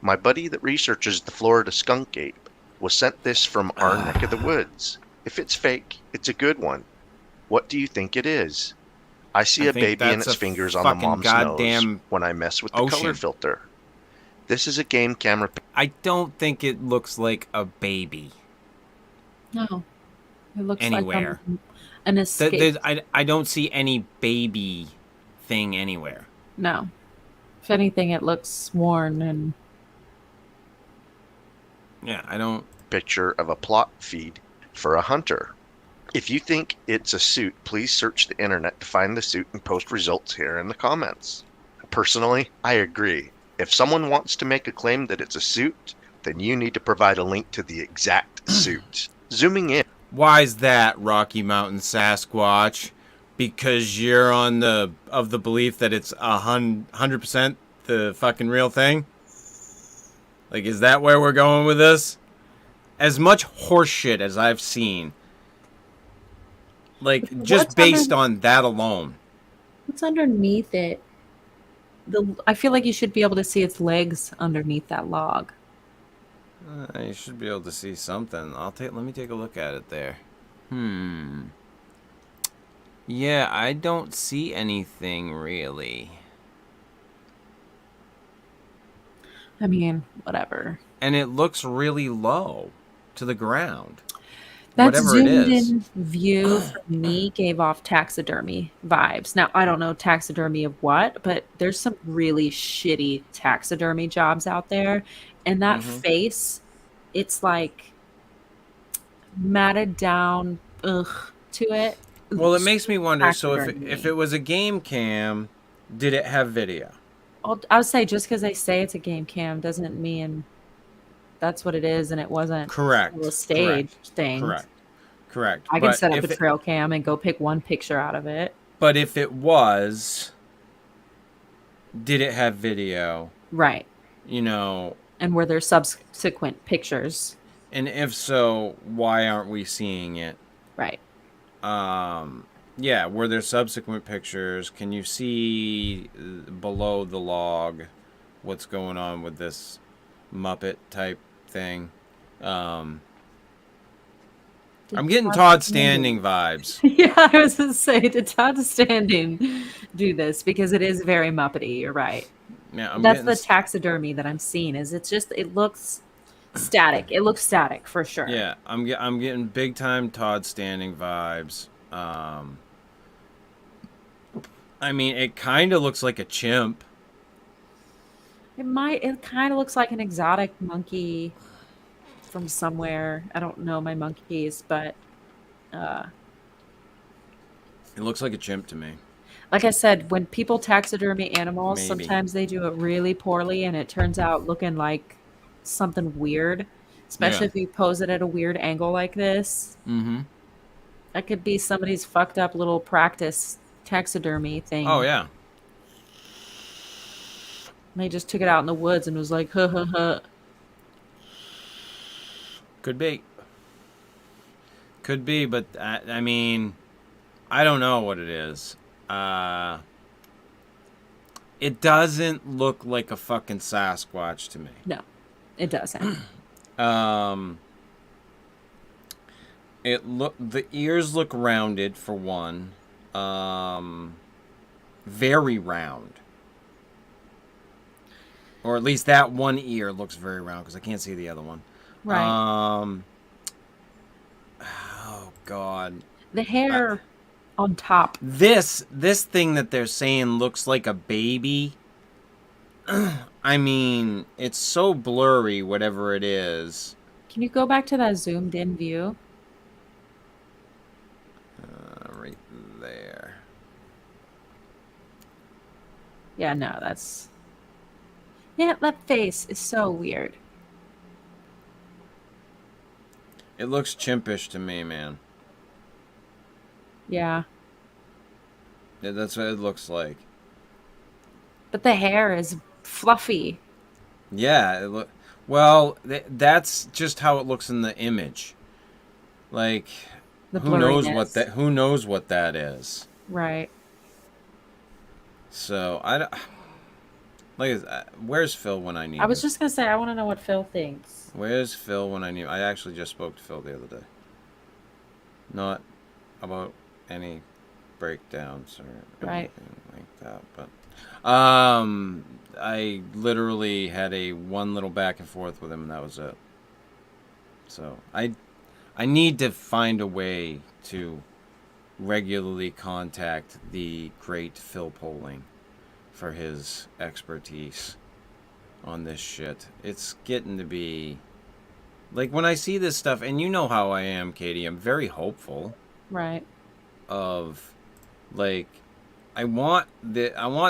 My buddy that researches the Florida skunk ape was sent this from our neck of the woods. If it's fake, it's a good one. What do you think it is? I see a baby and its fingers on the mom's nose when I mess with the color filter. This is a game camera. I don't think it looks like a baby. No. It looks anywhere. Like an escape. I don't see any baby thing anywhere. No. If anything, it looks worn and... Yeah, I don't... Picture of a plot feed for a hunter. If you think it's a suit, please search the internet to find the suit and post results here in the comments. Personally, I agree. If someone wants to make a claim that it's a suit, then you need to provide a link to the exact suit. Zooming in. Why is that, Rocky Mountain Sasquatch? Because you're of the belief that it's 100% the fucking real thing? Like, is that where we're going with this? As much horseshit as I've seen, like, just based on that alone. What's underneath it? I feel like you should be able to see its legs underneath that log. You should be able to see something. Let me take a look at it there. Yeah, I don't see anything really. I mean, whatever. And it looks really low to the ground. That whatever it is. zoomed in view for me gave off taxidermy vibes. Now, I don't know taxidermy of what, but there's some really shitty taxidermy jobs out there. And that face it's like matted down to it. Well, it makes me wonder. So if Taxidermy. it was a game cam, did it have video? I would say just because they say it's a game cam doesn't mean that's what it is, and it wasn't still a Correct. stage thing. Correct. Correct. I can set up a trail cam and go pick one picture out of it. But if it was, did it have video? Right. You know. And were there subsequent pictures? And if so, why aren't we seeing it? Right. Yeah, were there subsequent pictures? Can you see below the log what's going on with this Muppet type thing? I'm getting Todd Standing vibes. Yeah, I was going to say, did Todd Standing do this? Because it is very Muppety, you're right. Yeah, that's the taxidermy that I'm seeing. It looks static. It looks static for sure. Yeah, I'm getting big time Todd Standing vibes. I mean, it kind of looks like a chimp. It kind of looks like an exotic monkey from somewhere. I don't know my monkeys, but it looks like a chimp to me. Like I said, when people taxidermy animals, sometimes they do it really poorly and it turns out looking like something weird, especially if you pose it at a weird angle like this. Mm-hmm. That could be somebody's fucked up little practice taxidermy thing. Oh, yeah. They just took it out in the woods and was like, huh. Could be. Could be, but I mean, I don't know what it is. It doesn't look like a fucking Sasquatch to me. No, it doesn't. The ears look rounded for one. Very round. Or at least that one ear looks very round because I can't see the other one. Right. Oh God. The hair on top. This thing that they're saying looks like a baby. I mean, it's so blurry, whatever it is. Can you go back to that zoomed in view? Right there. Yeah, no, that's... Yeah, that face is so weird. It looks chimpish to me, man. Yeah. That's what it looks like. But the hair is fluffy. Yeah, well, that's just how it looks in the image. Like, who knows what that is? Right. So where's Phil when I need him? I was just gonna say I want to know what Phil thinks. Where's Phil when I need him? I actually just spoke to Phil the other day. Not about any breakdowns or anything like that, but I literally had one little back and forth with him, and that was it. So I need to find a way to regularly contact the great Phil Poling for his expertise on this shit. It's getting to be like when I see this stuff, and you know how I am, Katie, I'm very hopeful. Right. Of like I want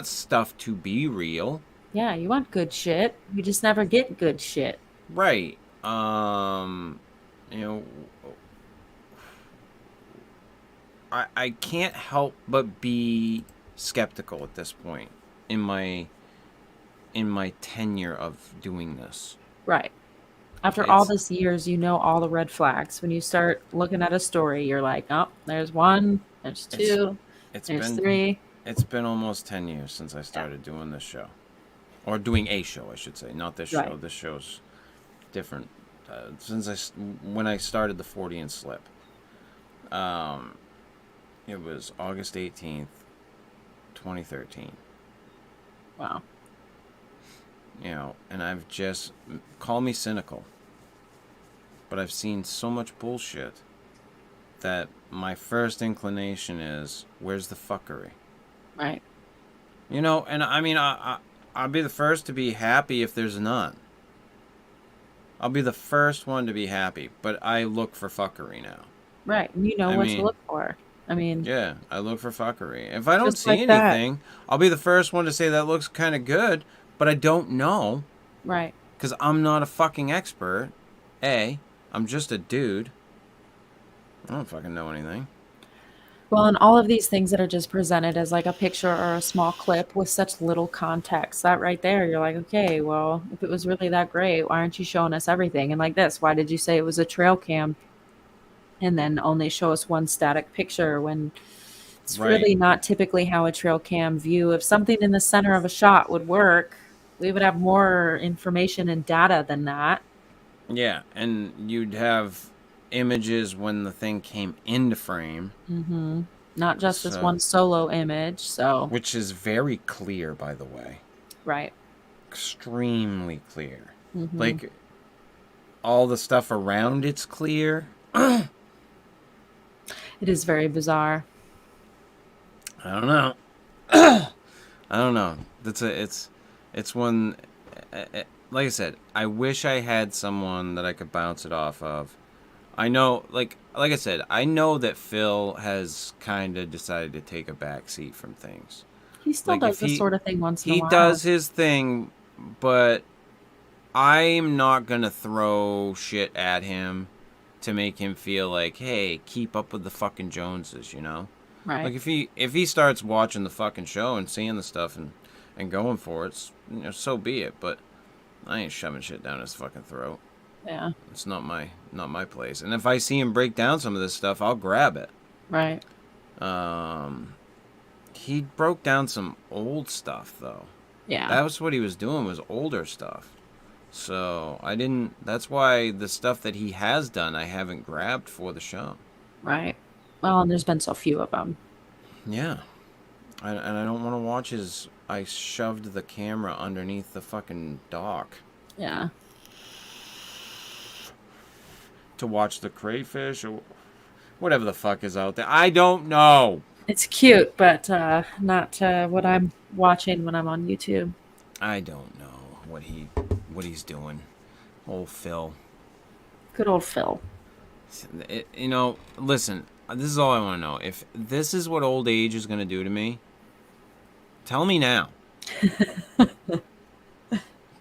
stuff to be real. Yeah, you want good shit. You just never get good shit. Right. You know, I can't help but be skeptical at this point in my tenure of doing this. Right. After all this years, you know all the red flags. When you start looking at a story, you're like, oh, there's one, there's two, there's three. It's been almost 10 years since I started doing this show. Or doing a show, I should say. Not this show. This show's different. When I started the Fortean Slip. It was August 18th, 2013. Wow. You know, and I've just... Call me cynical. But I've seen so much bullshit that my first inclination is, where's the fuckery? Right. You know, and I mean, I'll be the first to be happy if there's none. I'll be the first one to be happy. But I look for fuckery now. Right. You know I what mean, to look for. I mean, yeah, I look for fuckery. If I don't just see like that. anything, I'll be the first one to say that looks kind of good, but I don't know Right. because I'm not a fucking expert. I'm just a dude. I don't fucking know anything. Well, and all of these things that are just presented as like a picture or a small clip with such little context, that right there, you're like, okay, well, if it was really that great, why aren't you showing us everything? And like this, why did you say it was a trail cam and then only show us one static picture when it's Right. really not typically how a trail cam view. If something in the center of a shot would work, we would have more information and data than that. Yeah, and you'd have images when the thing came into frame. Mm-hmm. Not just this So, one solo image. So, which is very clear, by the way. right. Extremely clear. Mm-hmm. Like, all the stuff around it's clear. It is very bizarre. I don't know. I don't know. It's one. Like I said, I wish I had someone that I could bounce it off of. I know, like I said, I know that Phil has kind of decided to take a back seat from things. He still Like, does if this sort of thing once in a He while. does his thing, but I'm not gonna throw shit at him to make him feel like, hey, keep up with the fucking Joneses, you know? Right. Like, if he starts watching the fucking show and seeing the stuff and going for it, so be it. But I ain't shoving shit down his fucking throat. Yeah. It's not my place. And if I see him break down some of this stuff, I'll grab it. Right. He broke down some old stuff though. Yeah. That was what he was doing, was older stuff. So I didn't. That's why the stuff that he has done, I haven't grabbed for the show. Right. Well, and there's been so few of them. Yeah. And I don't want to watch his. I shoved the camera underneath the fucking dock Yeah. to watch the crayfish or whatever the fuck is out there. I don't know. It's cute, but not what I'm watching when I'm on YouTube. I don't know what he's doing. Old Phil. Good old Phil. Listen, this is all I want to know. If this is what old age is going to do to me, tell me now.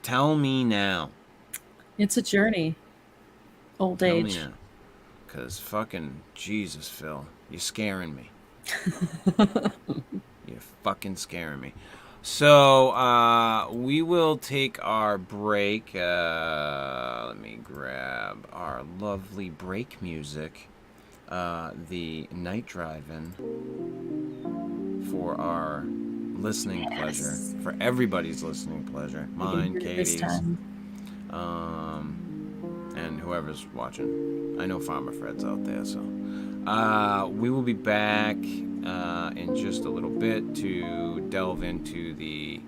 Tell me now. It's a journey. Old Tell age. me now. Because fucking Jesus, Phil. You're scaring me. You're fucking scaring me. So, we will take our break. Let me grab our lovely break music. The night drive-in for our listening pleasure. For everybody's listening pleasure. Mine, Katie's. And whoever's watching. I know Farmer Fred's out there, so. We will be back in just a little bit to delve into the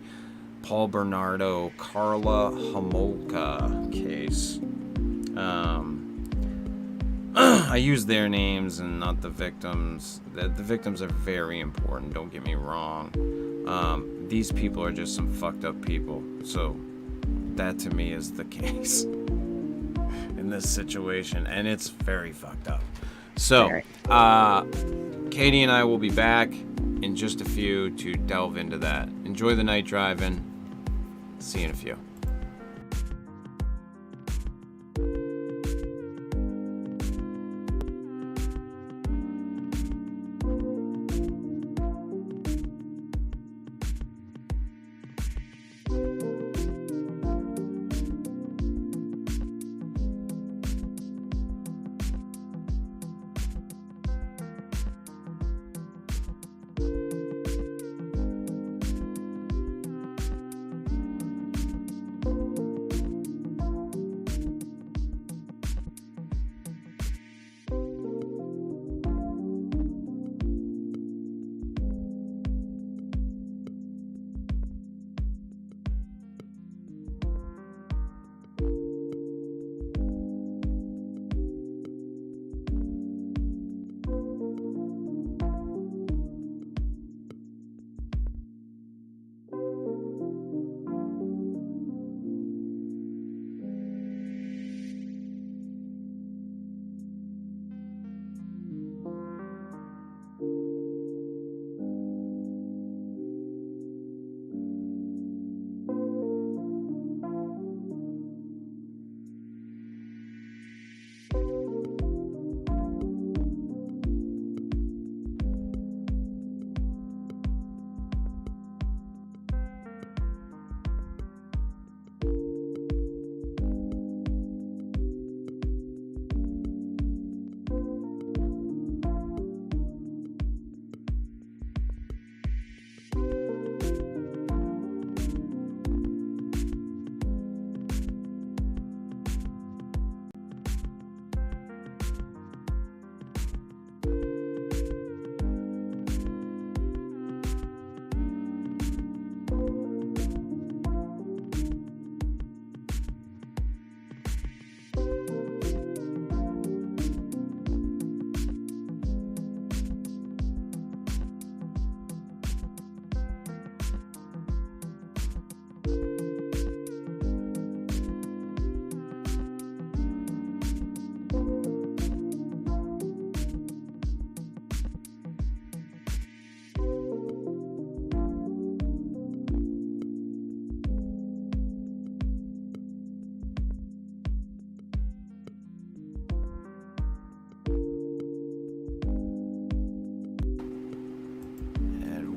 Paul Bernardo Karla Homolka case. I use their names and not the victims. The victims are very important, don't get me wrong. These people are just some fucked up people. So that to me is the case in this situation, and it's very fucked up. So, Katie and I will be back in just a few to delve into that. Enjoy the night drive-in. See you in a few.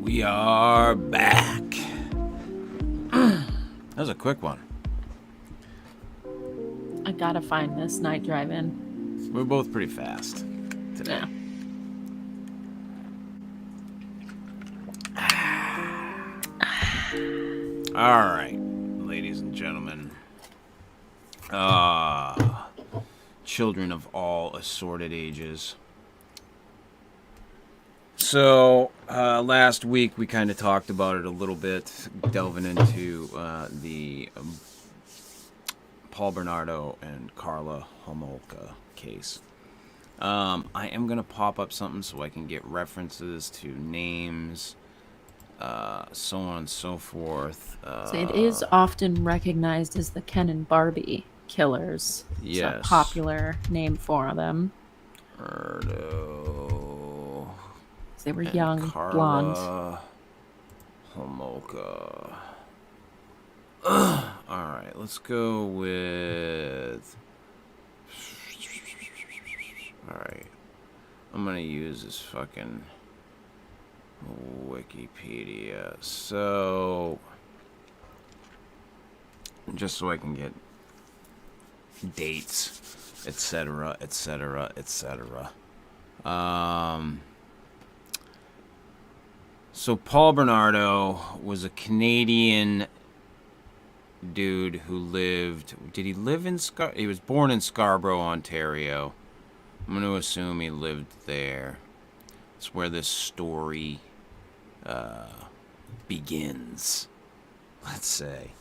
We are back. That was a quick one. I gotta find this night drive-in. We're both pretty fast today. Yeah. All right, ladies and gentlemen. Children of all assorted ages. So, last week we kind of talked about it a little bit, delving into the Paul Bernardo and Karla Homolka case. I am going to pop up something so I can get references to names, so on and so forth. So it is often recognized as the Ken and Barbie killers. Yes. It's a popular name for them. Bernardo. They were young, Karla blonde. Homolka. Alright, let's go with... Alright. I'm gonna use this fucking Wikipedia. So... just so I can get dates, etc., etc., etc. So Paul Bernardo was a Canadian dude who lived... Did he live in he was born in Scarborough, Ontario. I'm going to assume he lived there. It's where this story begins, let's say.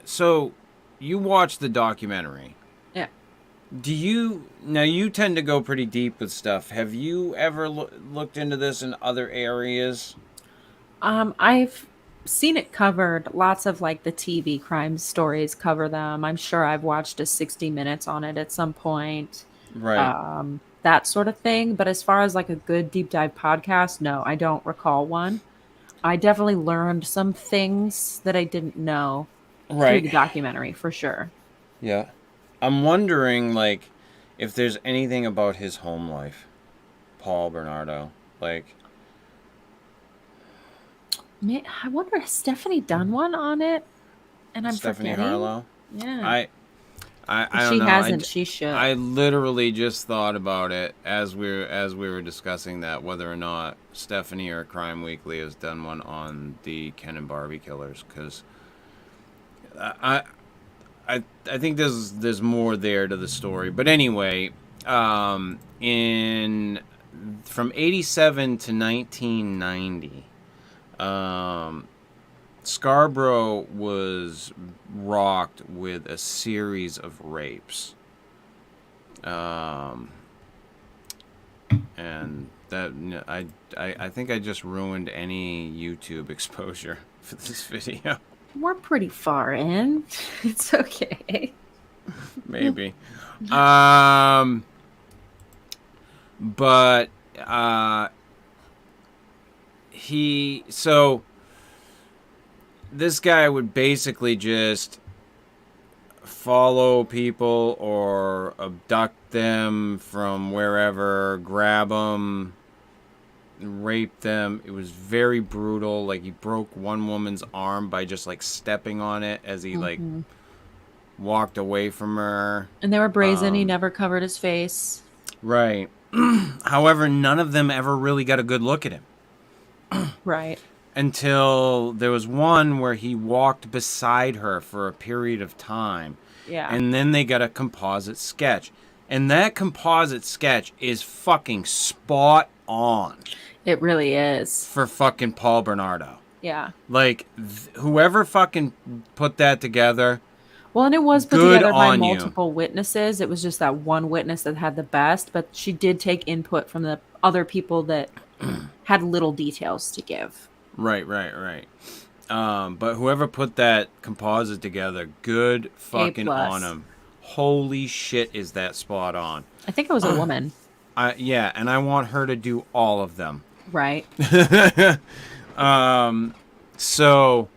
So you watched the documentary. Yeah. Now you tend to go pretty deep with stuff. Have you ever looked into this in other areas? I've seen it covered. Lots of like the TV crime stories cover them. I'm sure I've watched a 60 Minutes on it at some point. Right. That sort of thing. But as far as like a good deep dive podcast, no, I don't recall one. I definitely learned some things that I didn't know through the documentary, for sure. Yeah. I'm wondering, like, if there's anything about his home life, Paul Bernardo. Like, I wonder, has Stephanie done one on it? And I'm Stephanie forgetting? Harlow? Yeah. I If don't she know. hasn't, she should. I literally just thought about it as we were discussing that, whether or not Stephanie or Crime Weekly has done one on the Ken and Barbie killers, because I think there's more there to the story. But anyway, from 87 to 1990, Scarborough was rocked with a series of rapes. And that I think I just ruined any YouTube exposure for this video. We're pretty far in. It's okay. Maybe. But this guy would basically just follow people or abduct them from wherever, grab them, rape them. It was very brutal. Like, he broke one woman's arm by just like stepping on it as he like walked away from her. And they were brazen. He never covered his face. Right. However, none of them ever really got a good look at him. Right. Until there was one where he walked beside her for a period of time. Yeah. And then they got a composite sketch. And that composite sketch is fucking spot on. It really is. For fucking Paul Bernardo. Yeah. Like, whoever fucking put that together... Well, and it was put Good together by on you. multiple witnesses. It was just that one witness that had the best, but she did take input from the other people that had little details to give. Right. But whoever put that composite together, good fucking on him. Holy shit, is that spot on. I think it was a woman. Yeah, and I want her to do all of them. Right. So...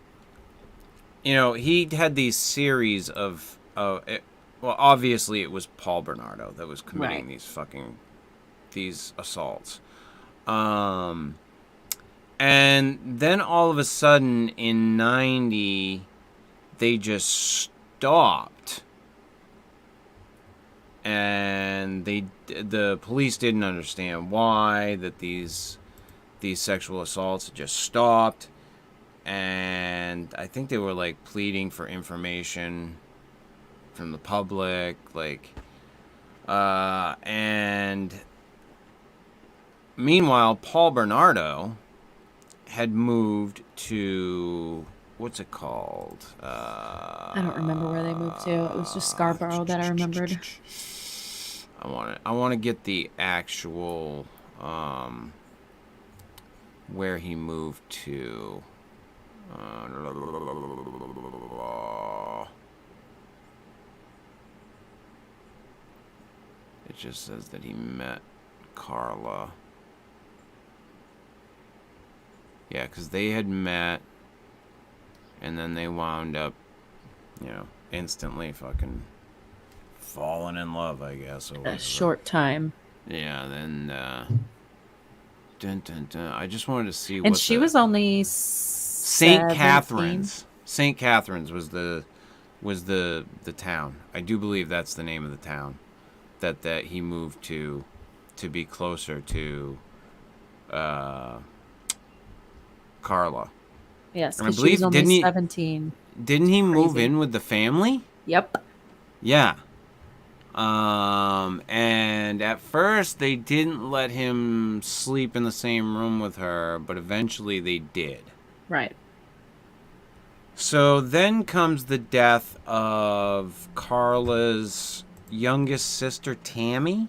You know, he had these series of, well, well, obviously it was Paul Bernardo that was committing Right. these assaults. And then all of a sudden in 90, they just stopped. And the police didn't understand why, that these sexual assaults just stopped. And I think they were like pleading for information from the public, like, and meanwhile, Paul Bernardo had moved to, what's it called? I don't remember where they moved to. It was just Scarborough that I remembered. I want to get the actual where he moved to. It just says that he met Karla. Yeah, because they had met, and then they wound up, instantly fucking falling in love, I guess. Or A short time. Yeah, then, dun, dun, dun. I just wanted to see And she was only St. Catherine's. St. Catherine's was the town. I do believe that's the name of the town that he moved to be closer to Karla. Yes, And I because she believe was only 17. Didn't he move Crazy. in with the family? Yep. Yeah. And at first they didn't let him sleep in the same room with her, but eventually they did. Right. So then comes the death of Karla's youngest sister, Tammy.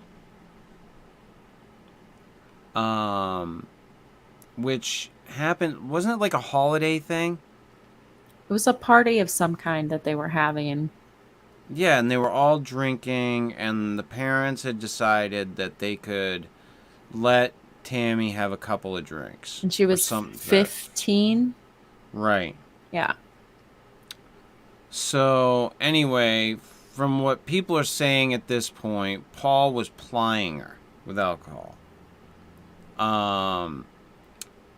Which happened, wasn't it like a holiday thing? It was a party of some kind that they were having. Yeah, and they were all drinking, and the parents had decided that they could let Tammy have a couple of drinks. And she was 15? Right. Yeah. So, anyway, from what people are saying at this point, Paul was plying her with alcohol.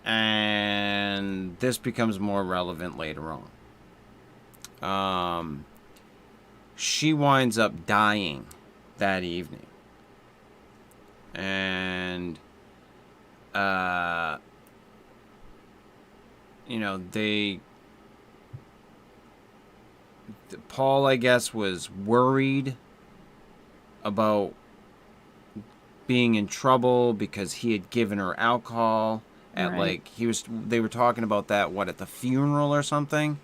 And this becomes more relevant later on. She winds up dying that evening. And, Paul, I guess, was worried about being in trouble because he had given her alcohol at Right. they were talking about that, at the funeral or something.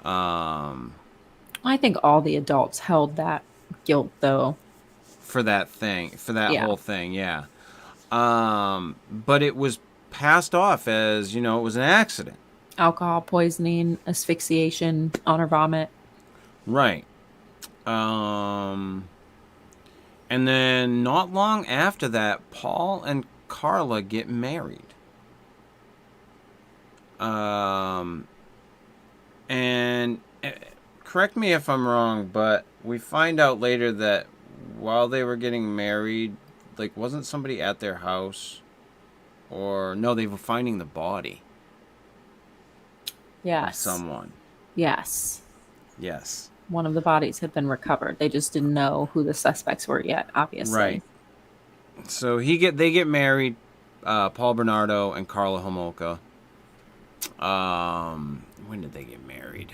I think all the adults held that guilt, though. For that Yeah. whole thing, yeah. But it was passed off as, it was an accident. Alcohol poisoning, asphyxiation, on her vomit. Right. And then not long after that, Paul and Karla get married. And correct me if I'm wrong, but we find out later that while they were getting married, wasn't somebody at their house? Or no, they were finding the body of Yes. someone. Yes. Yes. One of the bodies had been recovered. They just didn't know who the suspects were yet, obviously. Right. So they get married, Paul Bernardo and Karla Homolka. When did they get married?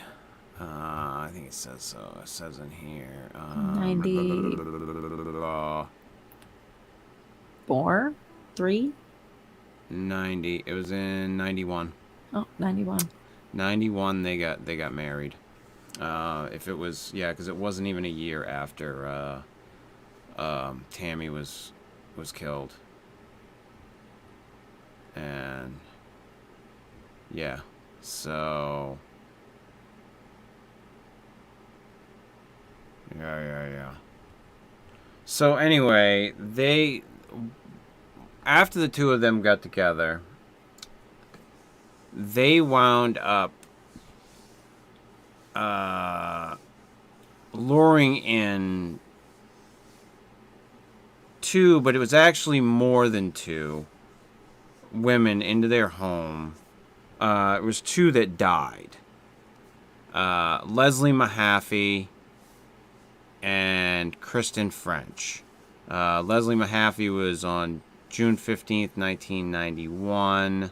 I think it says so. It says in here. 94? 3? 90. It was in 91. Oh, 91. 91. They got married. If it was, yeah, because it wasn't even a year after Tammy was killed. And yeah, so yeah. So anyway, after the two of them got together, they wound up luring in two, but it was actually more than two women into their home. It was two that died. Leslie Mahaffey and Kristen French. Leslie Mahaffey was on June 15th, 1991.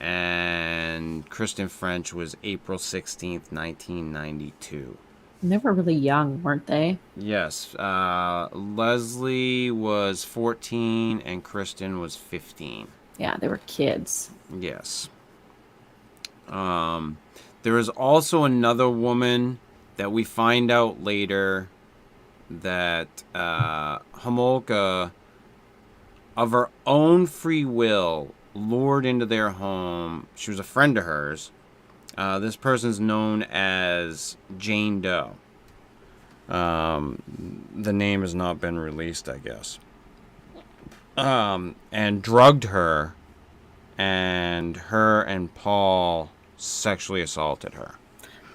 And Kristen French was April 16th, 1992. And they were really young, weren't they? Yes. Leslie was 14 and Kristen was 15. Yeah, they were kids. Yes. There is also another woman that we find out later that Homolka, of her own free will, lured into their home. She was a friend of hers. This person's known as Jane Doe. The name has not been released, I guess. And drugged her, and her and Paul sexually assaulted her.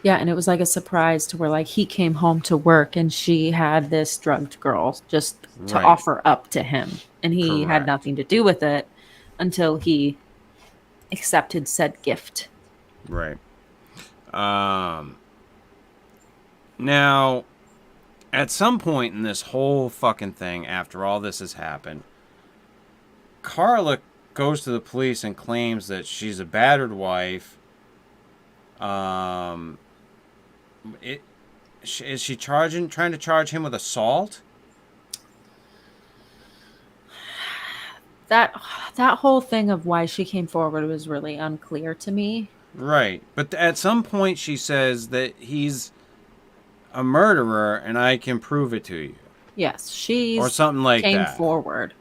Yeah, and it was like a surprise to where like he came home to work and she had this drugged girl just to Right. offer up to him. And he had Correct. nothing to do with it until he accepted said gift. Right. Now, at some point in this whole fucking thing, after all this has happened, Karla goes to the police and claims that she's a battered wife. Is she trying to charge him with assault? That whole thing of why she came forward was really unclear to me. Right. But at some point she says that he's a murderer and I can prove it to you. Yes, she Or something like came that. forward.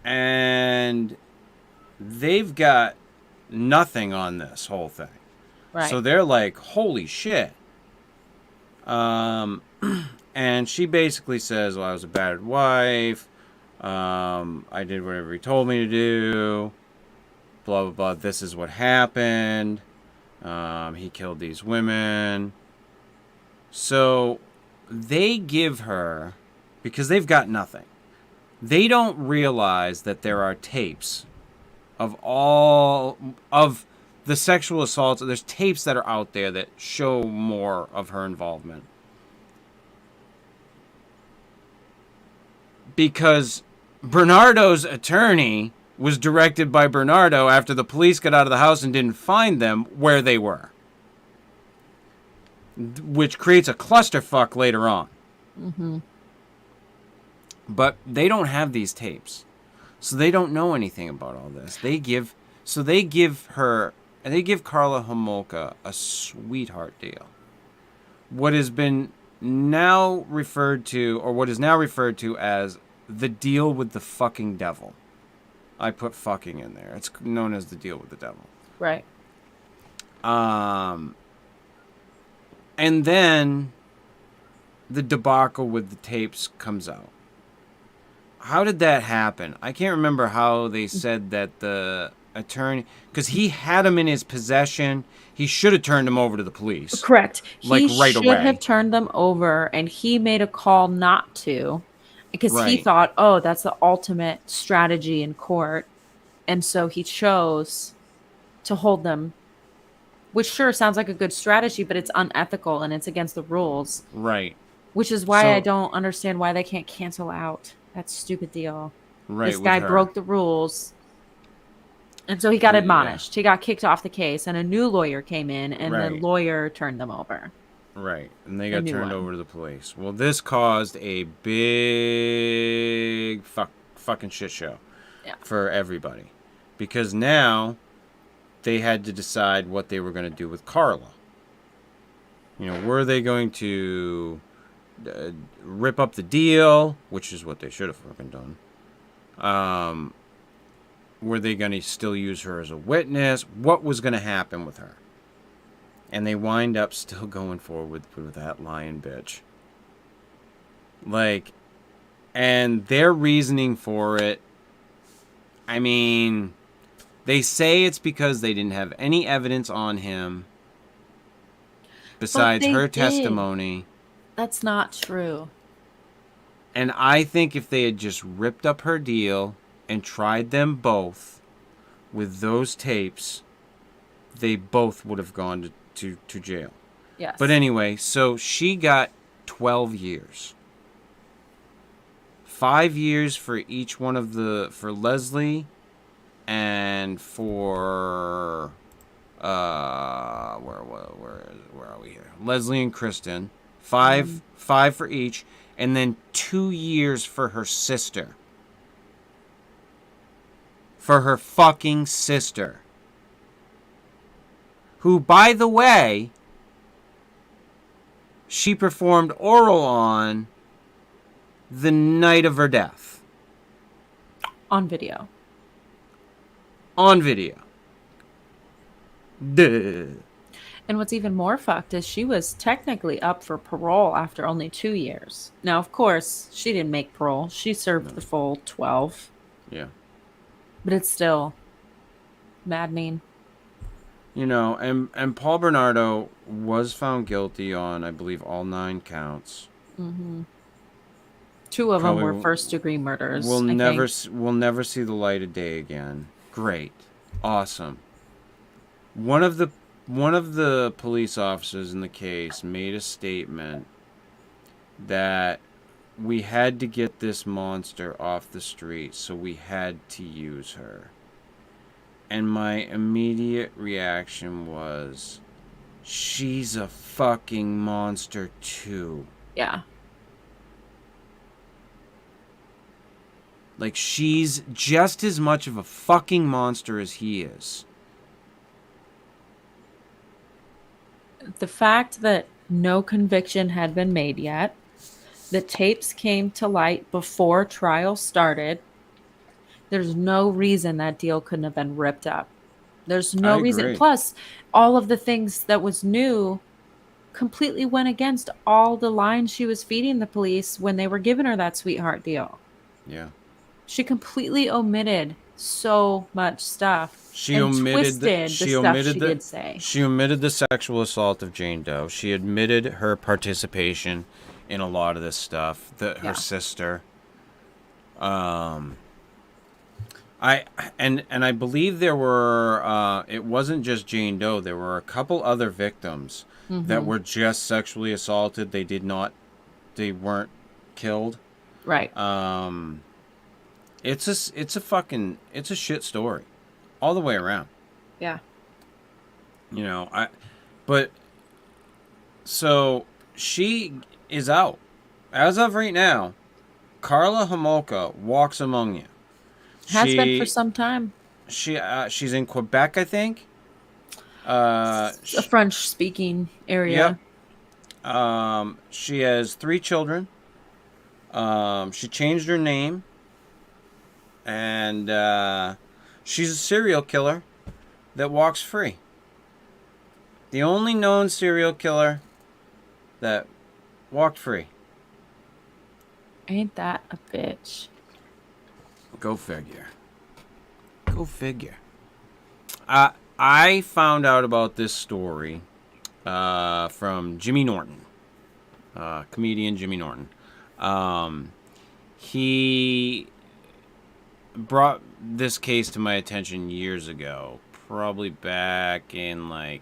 And they've got nothing on this whole thing. Right. So they're like, holy shit. And she basically says, well, I was a battered wife. I did whatever he told me to do. Blah, blah, blah. This is what happened. He killed these women. So they give her, because they've got nothing, they don't realize that there are tapes of all of the sexual assaults. There's tapes that are out there that show more of her involvement. Because Bernardo's attorney was directed by Bernardo after the police got out of the house and didn't find them where they were. Which creates a clusterfuck later on. Mm-hmm. But they don't have these tapes. So they don't know anything about all this. They give Karla Homolka a sweetheart deal. What has been now referred to, or what is now referred to as the deal with the fucking devil. I put fucking in there. It's known as the deal with the devil. Right. And then the debacle with the tapes comes out. How did that happen? I can't remember how they said that the attorney, because he had him in his possession. He should have turned him over to the police. Correct. Like, He right should away. have turned them over, and he made a call not to, because he Right. thought, oh, that's the ultimate strategy in court. And so he chose to hold them, which sure sounds like a good strategy, but it's unethical and it's against the rules. Right. Which is why So- I don't understand why they can't cancel out that stupid deal. Right. This with guy her. broke the rules. And so he got Yeah. admonished. He got kicked off the case, and a new lawyer came in, and the Right. lawyer turned them over. Right. And they A got new turned one. over to the police. Well, this caused a big fucking shit show Yeah. for everybody. Because now they had to decide what they were going to do with Karla. You know, were they going to rip up the deal, which is what they should have fucking done. Were they going to still use her as a witness? What was going to happen with her? And they wind up still going forward with that lying bitch. Like, and their reasoning for it, I mean, they say it's because they didn't have any evidence on him. besides they her did. testimony. That's not true. And I think if they had just ripped up her deal and tried them both with those tapes, they both would have gone to jail. Yes. But anyway, so she got 12 years. 5 years for each one of for Leslie and for where are we here? Leslie and Kristen. Five for each, and then 2 years for her sister. For her fucking sister. Who, by the way, she performed oral on the night of her death. On video. On video. Duh. And what's even more fucked is she was technically up for parole after only 2 years. Now, of course, she didn't make parole. She served the full 12. Yeah. But it's still maddening. You know, and Paul Bernardo was found guilty on, I believe, all 9 counts. Mm-hmm. 2 of Probably them were first-degree murders. We'll never see the light of day again. Great. Awesome. One of the police officers in the case made a statement that we had to get this monster off the street, so we had to use her. And my immediate reaction was, she's a fucking monster too. Yeah. Like, she's just as much of a fucking monster as he is. The fact that no conviction had been made yet, the tapes came to light before trial started, there's no reason that deal couldn't have been ripped up. There's no reason. Plus, all of the things that was new completely went against all the lines she was feeding the police when they were giving her that sweetheart deal. Yeah. She completely omitted so much stuff. She omitted the stuff she did say. She omitted the sexual assault of Jane Doe. She admitted her participation in a lot of this stuff. Her sister. I believe there were it wasn't just Jane Doe. There were a couple other victims that were just sexually assaulted. They weren't killed. Right. It's a shit story, all the way around. Yeah. You know, so she is out. As of right now, Karla Homolka walks among you. Has been for some time. She's in Quebec, I think. A French-speaking area. Yep. She has 3 children. She changed her name. And she's a serial killer that walks free. The only known serial killer that walked free. Ain't that a bitch? Go figure. Go figure. I found out about this story from Jimmy Norton, comedian Jimmy Norton. He brought this case to my attention years ago, probably back in it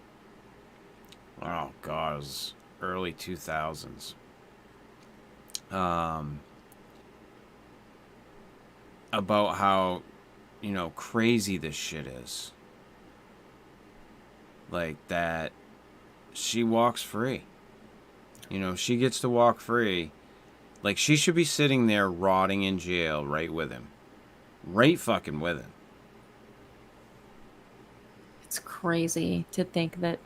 was early 2000s. About how, crazy this shit is. Like, that she walks free. She gets to walk free. Like, she should be sitting there rotting in jail right with him. Right fucking with him. It's crazy to think that,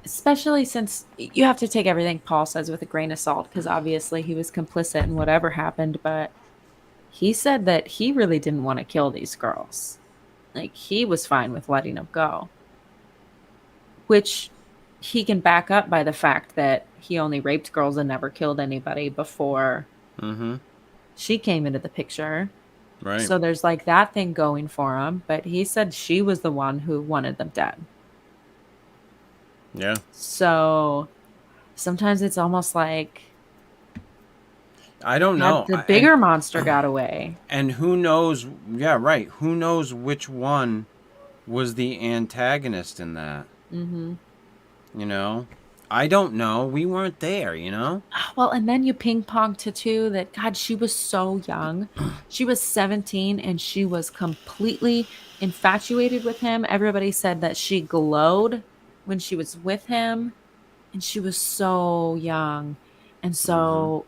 especially since you have to take everything Paul says with a grain of salt, because obviously he was complicit in whatever happened, but he said that he really didn't want to kill these girls. Like, he was fine with letting them go. Which he can back up by the fact that he only raped girls and never killed anybody before she came into the picture. Right. So there's that thing going for him, but he said she was the one who wanted them dead. Yeah. So sometimes it's almost like I don't had know. the bigger monster got away. And who knows? Yeah, right. Who knows which one was the antagonist in that? Mm-hmm. You know, I don't know. We weren't there. You know. Well, and then you ping pong to two that God, she was so young. She was 17 and she was completely infatuated with him. Everybody said that she glowed when she was with him, and she was so young. And Mm-hmm. so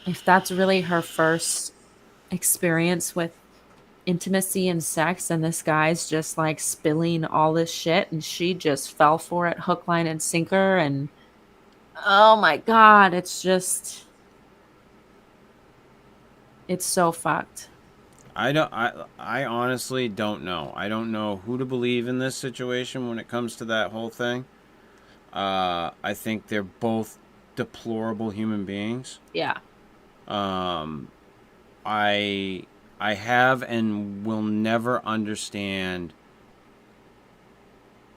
if that's really her first experience with intimacy and sex, and this guy's just like spilling all this shit and she just fell for it hook, line, and sinker, and oh my God, it's so fucked. I don't. I honestly don't know. I don't know who to believe in this situation when it comes to that whole thing. I think they're both deplorable human beings. Yeah. Um, I I have and will never understand.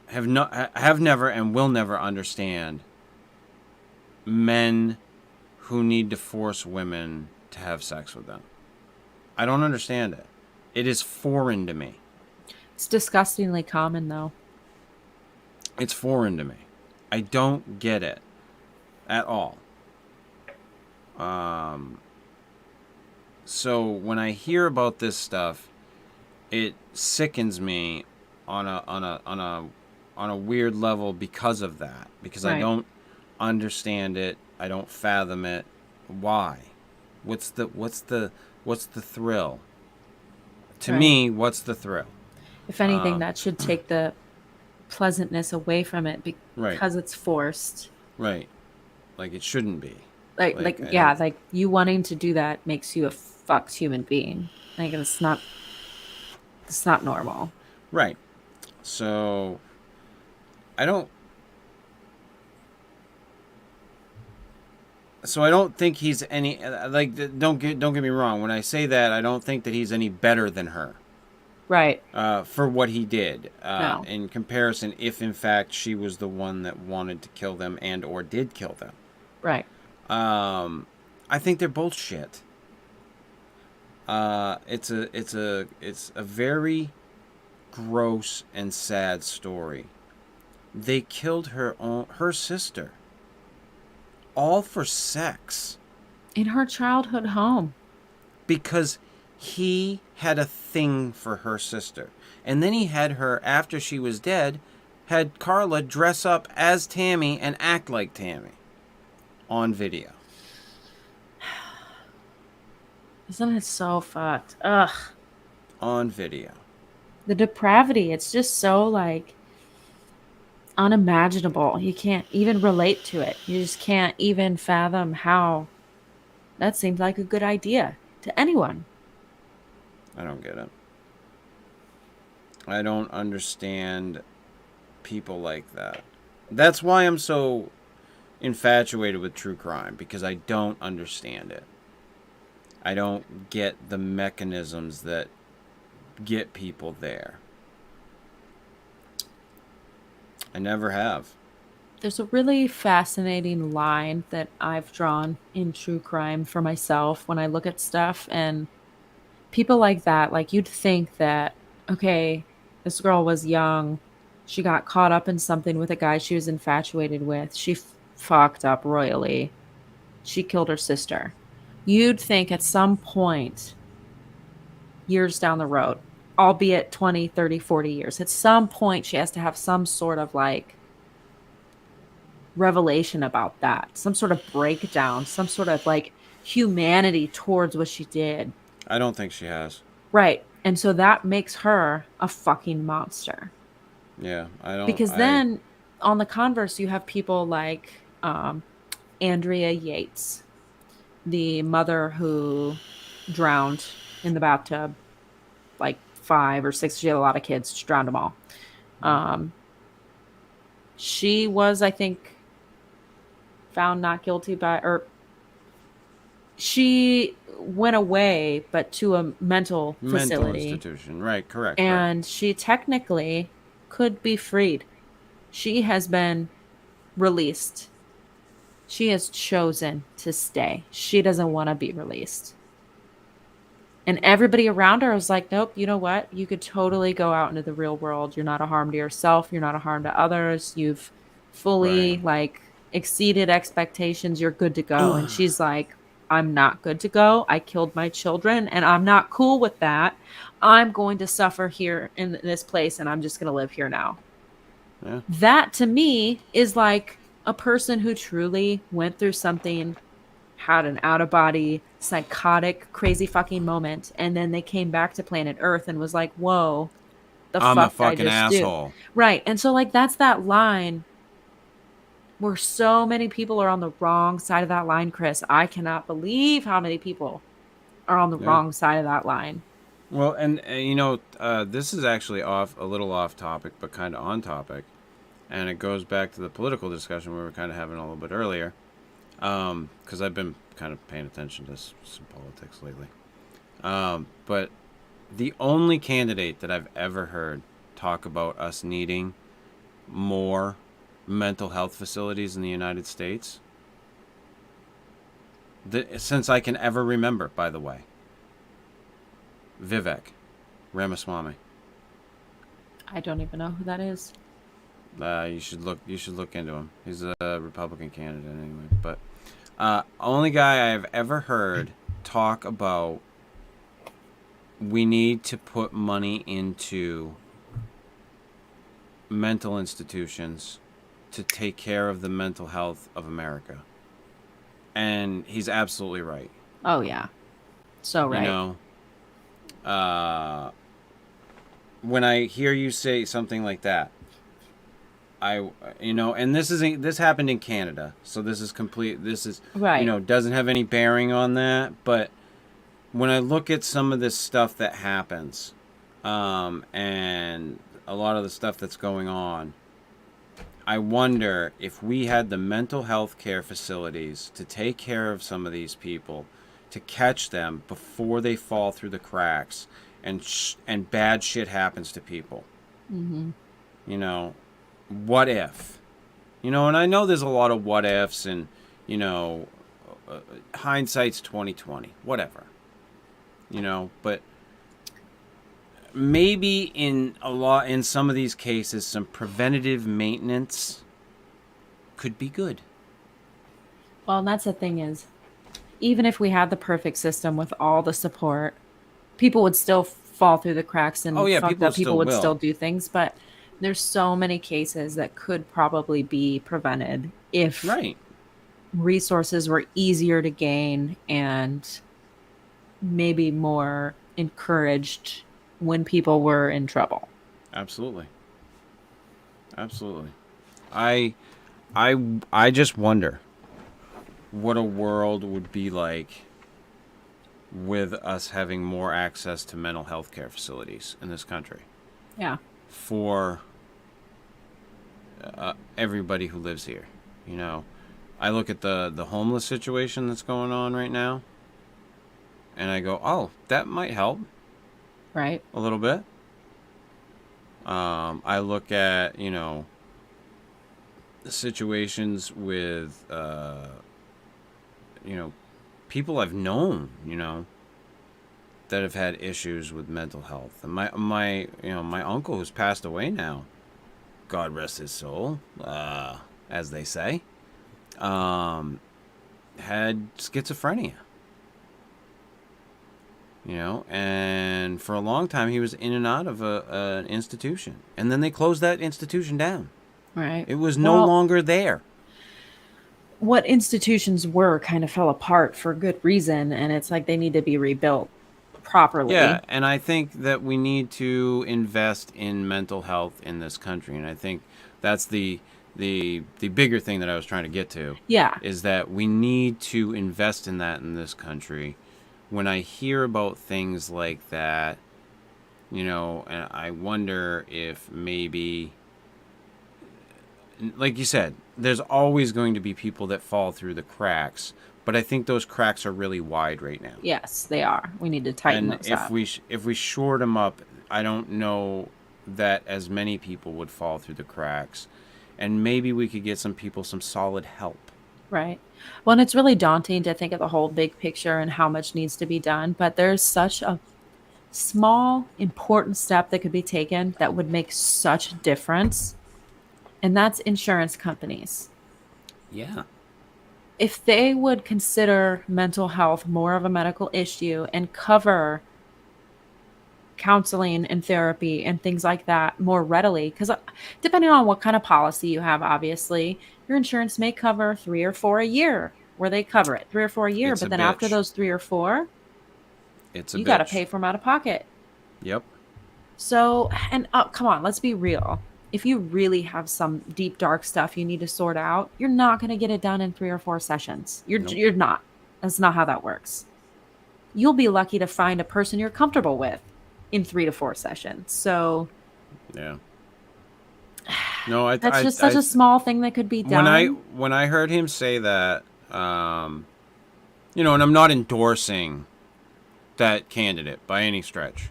Have never and will never understand men who need to force women to have sex with them. I don't understand it. It is foreign to me. It's disgustingly common though. It's foreign to me. I don't get it at all. So when I hear about this stuff, it sickens me on a weird level because of that. Because I Right. don't understand it. I don't fathom it. Why? What's the thrill? To Right. me, what's the thrill? If anything, that should take the pleasantness away from it Right. because it's forced. Right. Like it shouldn't be. Like I yeah, don't- like you wanting to do that makes you a fucked human being. Like it's not normal. Right. So I don't I don't think he's any like don't get me wrong. When I say that, I don't think that he's any better than her Right. for what he did No. in comparison. If in fact she was the one that wanted to kill them and or did kill them, Right. I think they're both shit. It's a very gross and sad story. They killed her sister, all for sex, In her childhood home. because he had a thing for her sister, and then he had her after she was dead, had Karla dress up as Tammy and act like Tammy on video. Isn't it so fucked? Ugh. On video. The depravity, it's just so like unimaginable. You can't even relate to it. You just can't even fathom how that seemed like a good idea to anyone. I don't get it. I don't understand people like that. That's why I'm so infatuated with true crime, because I don't understand it. I don't get the mechanisms that get people there. I never have. There's a really fascinating line that I've drawn in true crime for myself when I look at stuff, and people like that, like you'd think that, okay, this girl was young. She got caught up in something with a guy she was infatuated with. She fucked up royally. She killed her sister. You'd think at some point, years down the road, albeit 20, 30, 40 years, at some point she has to have some sort of like revelation about that, some sort of breakdown, some sort of like humanity towards what she did. I don't think she has. Right. And so that makes her a fucking monster. Yeah, I don't. Because then on the converse, you have people like Andrea Yates, the mother who drowned in the bathtub, like 5 or 6. She had a lot of kids. She drowned them all. She was, I think, found not guilty or she went away, but to a mental facility. institution. Right, correct. And she technically could be freed. She has been released. She has chosen to stay. She doesn't want to be released. And everybody around her was like, nope, you know what? You could totally go out into the real world. You're not a harm to yourself. You're not a harm to others. You've fully Right. like exceeded expectations. You're good to go. And she's like, I'm not good to go. I killed my children and I'm not cool with that. I'm going to suffer here in this place and I'm just going to live here now. Yeah. That to me is like a person who truly went through something, had an out of body, psychotic, crazy fucking moment, and then they came back to planet Earth and was like, whoa, the I'm a fuck did I fucking just do? asshole. Right. And so, like, that's that line where so many people are on the wrong side of that line, Chris. I cannot believe how many people are on the Yeah. wrong side of that line. Well, and you know, this is actually a little off topic, but kind of on topic, and it goes back to the political discussion we were kind of having a little bit earlier, because I've been kind of paying attention to some politics lately. But the only candidate that I've ever heard talk about us needing more mental health facilities in the United States, since I can ever remember, by the way, Vivek Ramaswamy. I don't even know who that is. You should look into him. He's a Republican candidate anyway. But only guy I've ever heard talk about we need to put money into mental institutions to take care of the mental health of America. And he's absolutely right. Oh, yeah. So right. You know, when I hear you say something like that, and this happened in Canada, so this is right. Doesn't have any bearing on that, but when I look at some of this stuff that happens, and a lot of the stuff that's going on, I wonder if we had the mental health care facilities to take care of some of these people, to catch them before they fall through the cracks, and bad shit happens to people. Mm-hmm. You know, what if? You know, and I know there's a lot of what ifs, and hindsight's 20/20, whatever. You know, but maybe in some of these cases, some preventative maintenance could be good. Well, and that's the thing is, even if we had the perfect system with all the support, people would still fall through the cracks and people would still do things. But there's so many cases that could probably be prevented if resources were easier to gain and maybe more encouraged when people were in trouble. Absolutely. I just wonder what a world would be like with us having more access to mental health care facilities in this country. Yeah. For everybody who lives here. You know, I look at the homeless situation that's going on right now, and I go, oh, that might help. Right. A little bit. I look at, the situations with, people I've known, that have had issues with mental health. And my uncle who's passed away now, God rest his soul, as they say, had schizophrenia. And for a long time he was in and out of an institution, and then they closed that institution down. Right. It was no longer there. What institutions were kind of fell apart for good reason, and it's like they need to be rebuilt properly. Yeah, and I think that we need to invest in mental health in this country, and I think that's the bigger thing that I was trying to get to. Yeah. Is that we need to invest in that in this country. When I hear about things like that, and I wonder if maybe, like you said, there's always going to be people that fall through the cracks, but I think those cracks are really wide right now. Yes, they are. We need to tighten those up. And if we shored them up, I don't know that as many people would fall through the cracks. and maybe we could get some people some solid help. Right. Well, and it's really daunting to think of the whole big picture and how much needs to be done, but there's such a small, important step that could be taken that would make such a difference, and that's insurance companies. Yeah. If they would consider mental health more of a medical issue and cover counseling and therapy and things like that more readily, because depending on what kind of policy you have, obviously, your insurance may cover 3 or 4 a year where they cover it 3 or 4 a year. It's But a then after bitch. those 3 or 4, It's a you got to bitch. pay from out of pocket. Yep. So, and come on, let's be real. If you really have some deep, dark stuff you need to sort out, you're not going to get it done in 3 or 4 sessions. Nope. You're not. That's not how that works. You'll be lucky to find a person you're comfortable with in 3 to 4 sessions. So, Yeah. No, that's just such a small thing that could be done. When I heard him say that, you know, and I'm not endorsing that candidate by any stretch.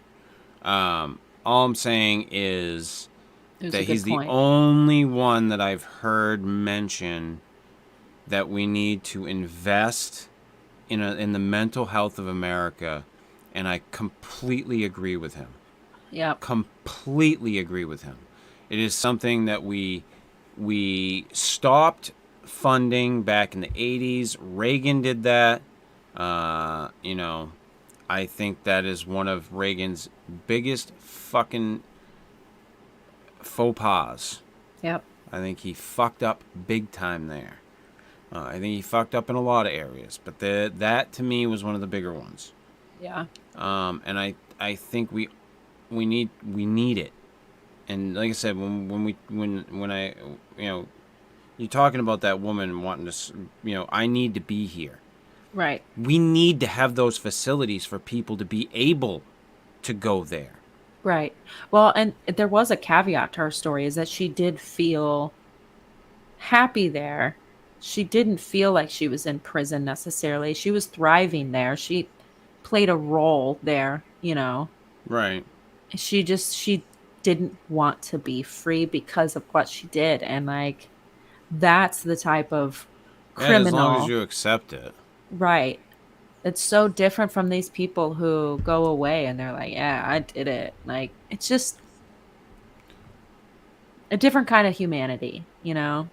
All I'm saying is There's that a good he's point. the only one that I've heard mention that we need to invest in the mental health of America, and I completely agree with him. Yep. Completely agree with him. It is something that we stopped funding back in the 80s. Reagan did that. You know, I think that is one of Reagan's biggest fucking faux pas. Yep. I think he fucked up big time there. I think he fucked up in a lot of areas, but that to me was one of the bigger ones. Yeah. And I think we need it. And like I said, when I, you know, you're talking about that woman wanting to, you know, I need to be here. Right. We need to have those facilities for people to be able to go there. Right. Well, and there was a caveat to her story, is that she did feel happy there. She didn't feel like she was in prison necessarily. She was thriving there. She played a role there, you know. Right. She didn't want to be free because of what she did. And like, that's the type of criminal. As long as you accept it. Right. It's so different from these people who go away and they're like, yeah, I did it. Like, it's just a different kind of humanity, you know?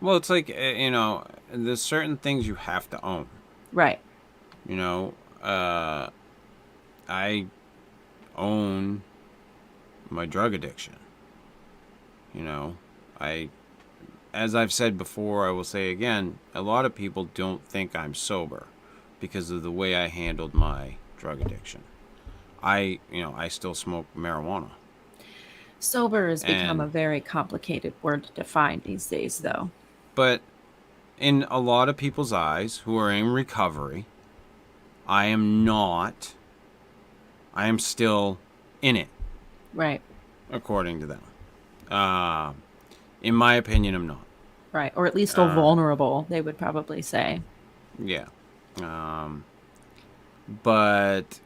Well, it's like, you know, there's certain things you have to own. Right. You know, I own my drug addiction. You know, as I've said before, I will say again, a lot of people don't think I'm sober because of the way I handled my drug addiction. I still smoke marijuana. Sober has become And- a very complicated word to define these days, though. But in a lot of people's eyes who are in recovery, I am not. I am still in it, Right. according to them. In my opinion, I'm not. Right. Or at least still vulnerable, they would probably say. Yeah. But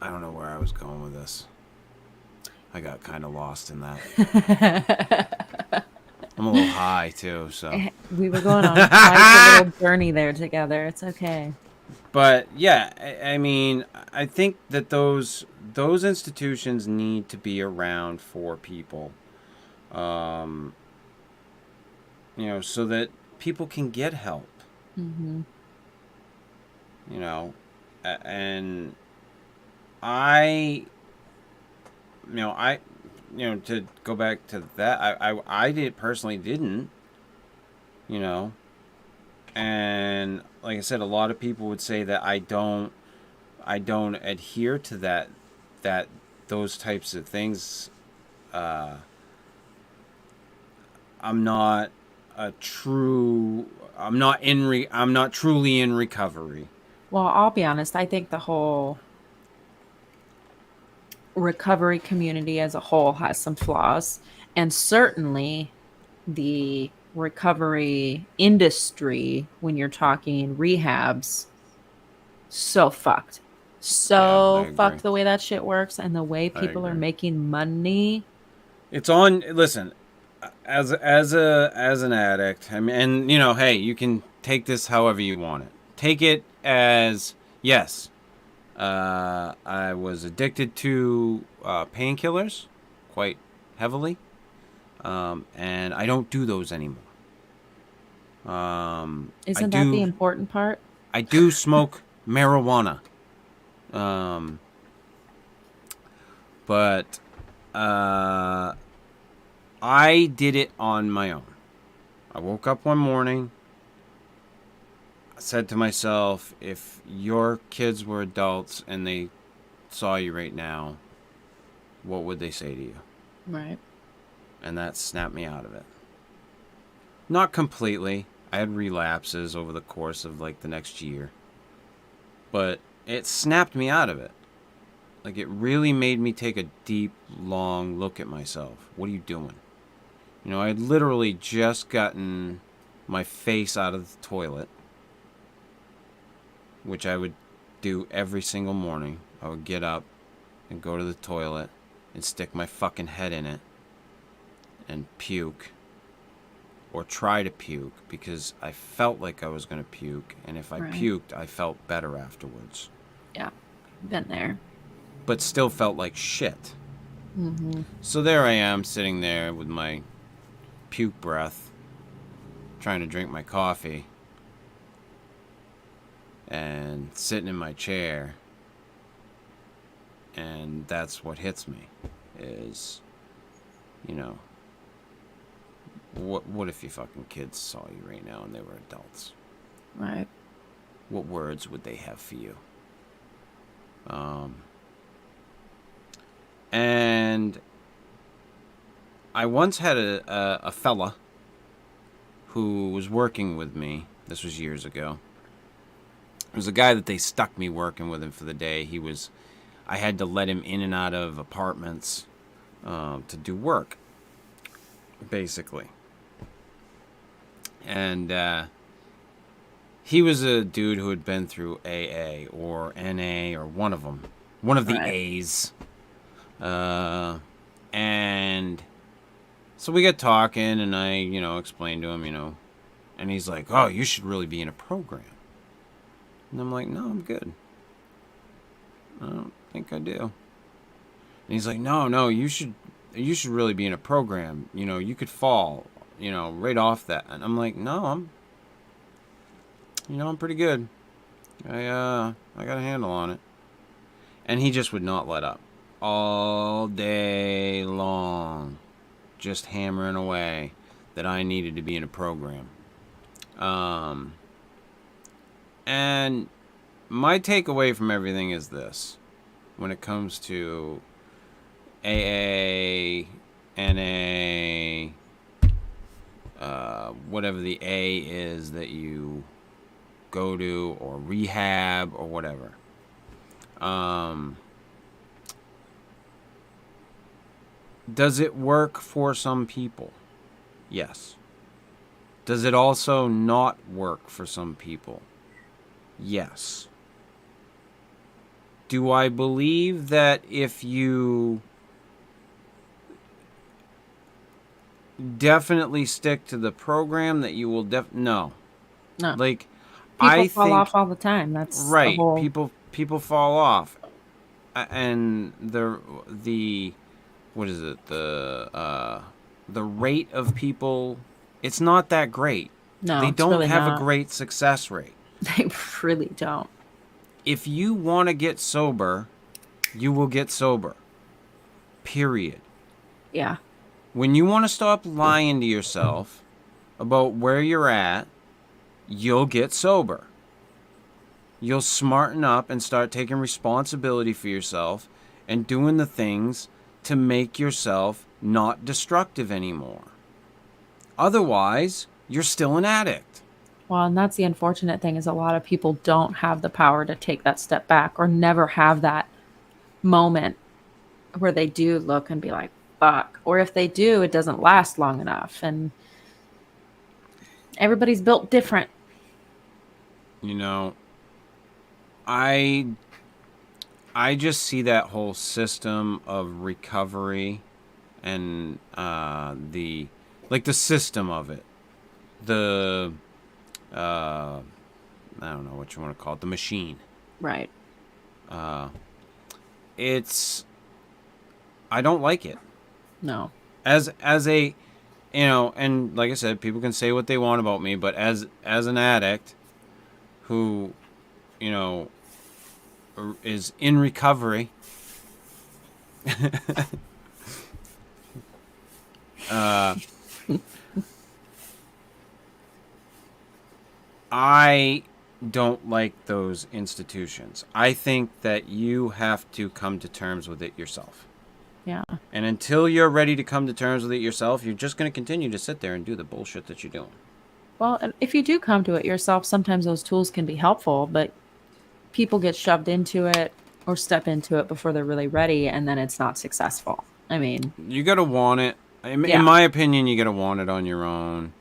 I don't know where I was going with this. I got kind of lost in that. I'm a little high too, so. We were going on quite a little journey there together. It's okay. But yeah, I mean, I think that those institutions need to be around for people, you know, so that people can get help. Mm-hmm. You know, and to go back to that, I didn't, you know, and like I said, a lot of people would say that I don't adhere to those types of things. I'm not truly in recovery. Well, I'll be honest. I think the whole recovery community as a whole has some flaws. And certainly the recovery industry, when you're talking rehabs, so fucked. So Yeah, I fucked agree. the way that shit works and the way people are agree. making money. It's on. Listen, as an addict, I mean, and hey, you can take this however you want it. Take it as, yes, I was addicted to painkillers quite heavily, and I don't do those anymore. Isn't that the important part? I do smoke marijuana, but I did it on my own. I woke up one morning. I said to myself, if your kids were adults and they saw you right now, what would they say to you? Right. And that snapped me out of it. Not completely. I had relapses over the course of like the next year. But it snapped me out of it. Like, it really made me take a deep, long look at myself. What are you doing? I had literally just gotten my face out of the toilet, which I would do every single morning. I would get up and go to the toilet and stick my fucking head in it and puke, or try to puke, because I felt like I was going to puke, and if I puked, I felt better afterwards. Yeah, been there. But still felt like shit. Mm-hmm. So there I am, sitting there with my puke breath, trying to drink my coffee, and sitting in my chair, and that's what hits me, is, what if your fucking kids saw you right now and they were adults? Right. What words would they have for you? And I once had a fella who was working with me. This was years ago. It was a guy that they stuck me working with him for the day. I had to let him in and out of apartments to do work, basically. And he was a dude who had been through AA or NA or one of them. One of the A's. And so we got talking, and I, explained to him, and he's like, oh, you should really be in a program. And I'm like, no, I'm good. I don't think I do. And he's like, no, you should really be in a program. You could fall, right off that. And I'm like, no, I'm pretty good. I got a handle on it. And he just would not let up. All day long, just hammering away that I needed to be in a program. And my takeaway from everything is this. When it comes to AA, NA, whatever the A is that you go to, or rehab, or whatever. Does it work for some people? Yes. Does it also not work for some people? Yes. Do I believe that if you definitely stick to the program that you will no. Like, people fall off all the time. That's right. The whole... People fall off, and the what is it, the rate of people, it's not that great. No, they don't really have not. A great success rate. They really don't. If you want to get sober, you will get sober. Period. Yeah. When you want to stop lying to yourself about where you're at, you'll get sober. You'll smarten up and start taking responsibility for yourself and doing the things to make yourself not destructive anymore. Otherwise, you're still an addict. Well, and that's the unfortunate thing, is a lot of people don't have the power to take that step back, or never have that moment where they do look and be like, fuck. Or if they do, it doesn't last long enough. And everybody's built different. I just see that whole system of recovery and the Like the system of it. The, I don't know what you want to call it. The machine. Right. I don't like it. No. As a, and like I said, people can say what they want about me, but as an addict who, is in recovery, I don't like those institutions. I think that you have to come to terms with it yourself. Yeah. And until you're ready to come to terms with it yourself, you're just going to continue to sit there and do the bullshit that you're doing. Well, and if you do come to it yourself, sometimes those tools can be helpful, but people get shoved into it or step into it before they're really ready, and then it's not successful. I mean, you got to want it. In my opinion, you got to want it on your own.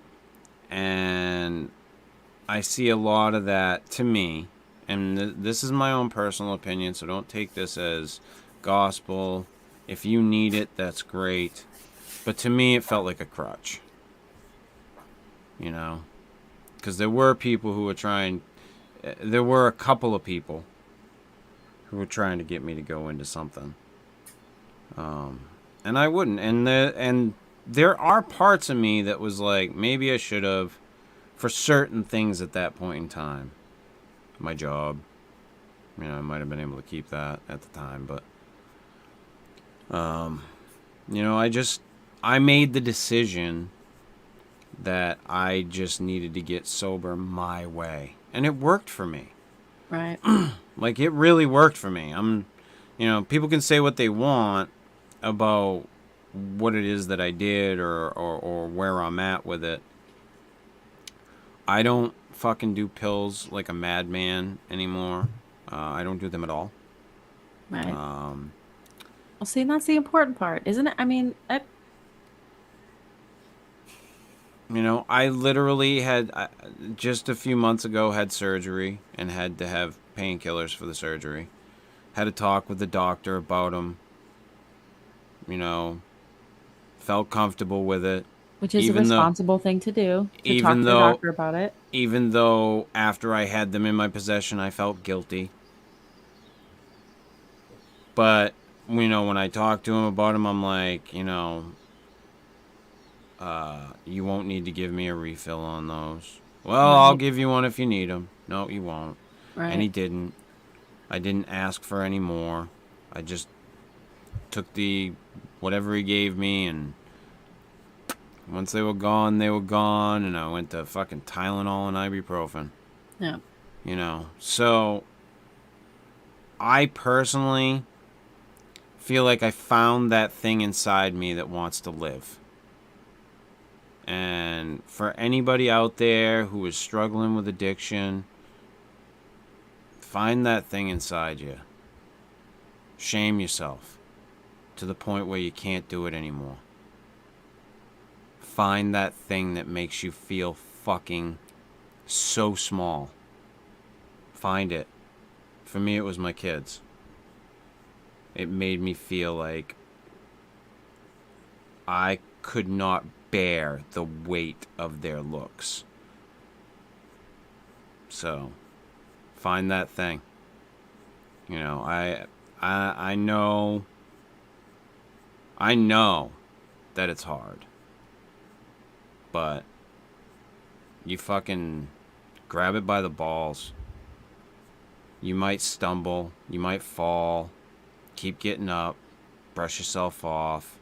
And I see a lot of that, to me, and this is my own personal opinion, so don't take this as gospel. If you need it, that's great. But to me, it felt like a crutch. Because there were people who were trying... There were a couple of people who were trying to get me to go into something. And I wouldn't. And there are parts of me that was like, maybe I should have, for certain things at that point in time. My job. I might have been able to keep that at the time, but... I made the decision that I just needed to get sober my way. And it worked for me. right. Like, it really worked for me. People can say what they want about what it is that I did or where I'm at with it. I don't fucking do pills like a madman anymore. I don't do them at all. Right. Well, see, and that's the important part, isn't it? I mean, I literally had, just a few months ago, had surgery and had to have painkillers for the surgery. Had a talk with the doctor about them. Felt comfortable with it. which is a responsible thing to do, to talk to the doctor about it. Even though after I had them in my possession, I felt guilty. But, when I talked to him about them, I'm like, you won't need to give me a refill on those. Well, Right. I'll give you one if you need them. No, you won't. Right. And he didn't. I didn't ask for any more. I just took whatever he gave me, and once they were gone, and I went to fucking Tylenol and ibuprofen. Yeah. So I personally feel like I found that thing inside me that wants to live. And for anybody out there who is struggling with addiction, find that thing inside you. Shame yourself to the point where you can't do it anymore. Find that thing that makes you feel fucking so small. Find it. For me, it was my kids. It made me feel like I could not bear the weight of their looks. So, find that thing. I know that it's hard. But you fucking grab it by the balls. You might stumble, you might fall. Keep getting up, brush yourself off,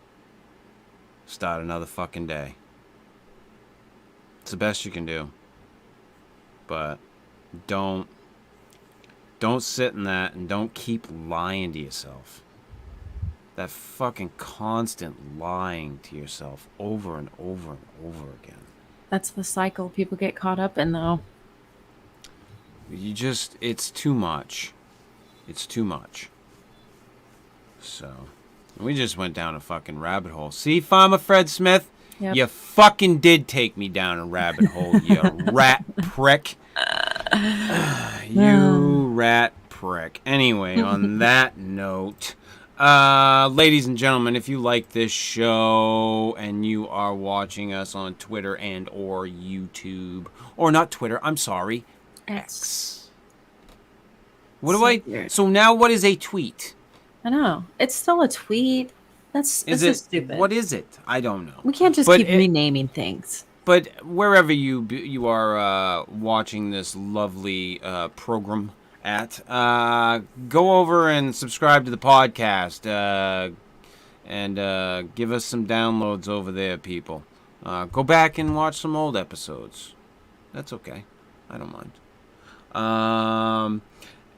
start another fucking day. It's the best you can do. But don't sit in that, and don't keep lying to yourself. That fucking constant lying to yourself over and over and over again. That's the cycle people get caught up in, though. It's too much. It's too much. So, we just went down a fucking rabbit hole. See, Farmer Fred Smith? Yep. You fucking did take me down a rabbit hole, you rat prick. You rat prick. Anyway, on that note, Ladies and gentlemen, if you like this show and you are watching us on Twitter and or YouTube, or not Twitter, I'm sorry, X. What do So I? weird. So now, what is a tweet? I know. It's still a tweet. This is stupid. What is it? I don't know. We can't just keep renaming things. But wherever you are watching this lovely program at, go over and subscribe to the podcast and give us some downloads over there, people. Go back and watch some old episodes. That's okay. I don't mind.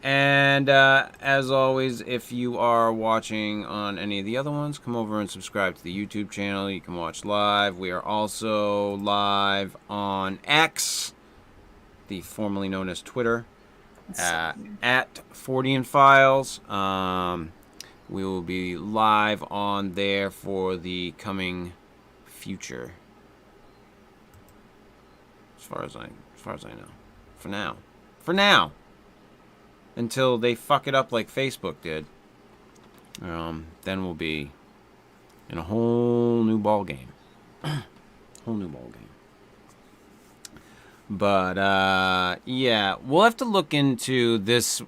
And as always, if you are watching on any of the other ones, come over and subscribe to the YouTube channel. You can watch live. We are also live on X, the formerly known as Twitter, at Fortean Files. We will be live on there for the coming future, as far as I know. For now. Until they fuck it up like Facebook did. Then we'll be in a whole new ball game. But yeah, we'll have to look into this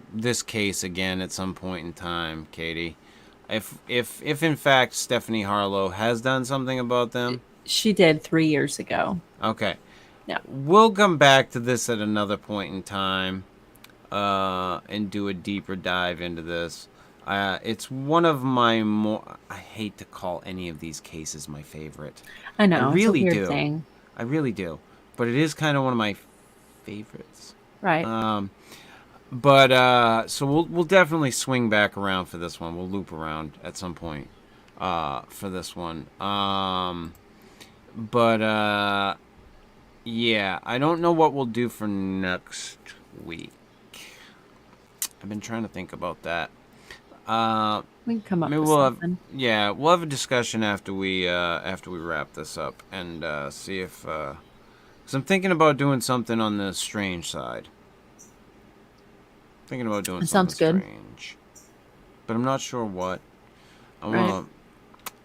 case again at some point in time, Katie. If in fact Stephanie Harlow has done something about them. She did 3 years ago. Okay. Yeah. We'll come back to this at another point in time. And do a deeper dive into this. It's one of my more... I hate to call any of these cases my favorite. I know. I really it's a weird do. Thing. I really do. But it is kind of one of my favorites. Right. So we'll definitely swing back around for this one. We'll loop around at some point for this one. Yeah, I don't know what we'll do for next week. I've been trying to think about that. We can come up maybe with we'll something. we'll have a discussion after we wrap this up and see if because I'm thinking about doing something on the strange side. Thinking about doing something strange, but I'm not sure what. I want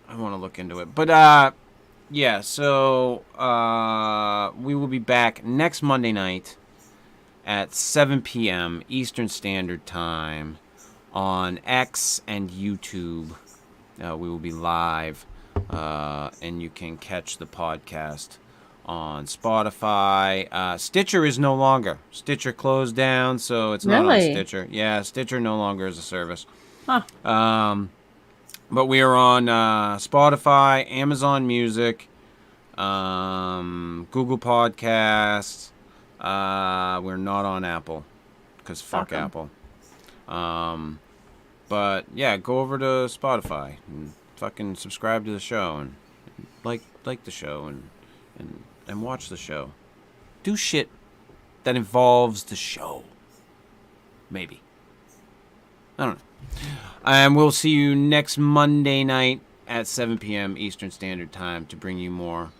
to look into it, but yeah. So we will be back next Monday night at 7 p.m. Eastern Standard Time on X and YouTube. We will be live, and you can catch the podcast on Spotify. Stitcher is no longer. Stitcher closed down, so it's not on Stitcher. Yeah, Stitcher no longer is a service. Huh. But we are on Spotify, Amazon Music, Google Podcasts. We're not on Apple because fuck Apple. But yeah, go over to Spotify and fucking subscribe to the show and like the show and watch the show. Do shit that involves the show. Maybe. I don't know. And we'll see you next Monday night at 7 p.m. Eastern Standard Time to bring you more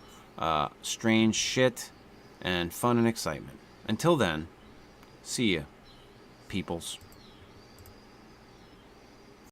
strange shit and fun and excitement. Until then, see ya, peoples.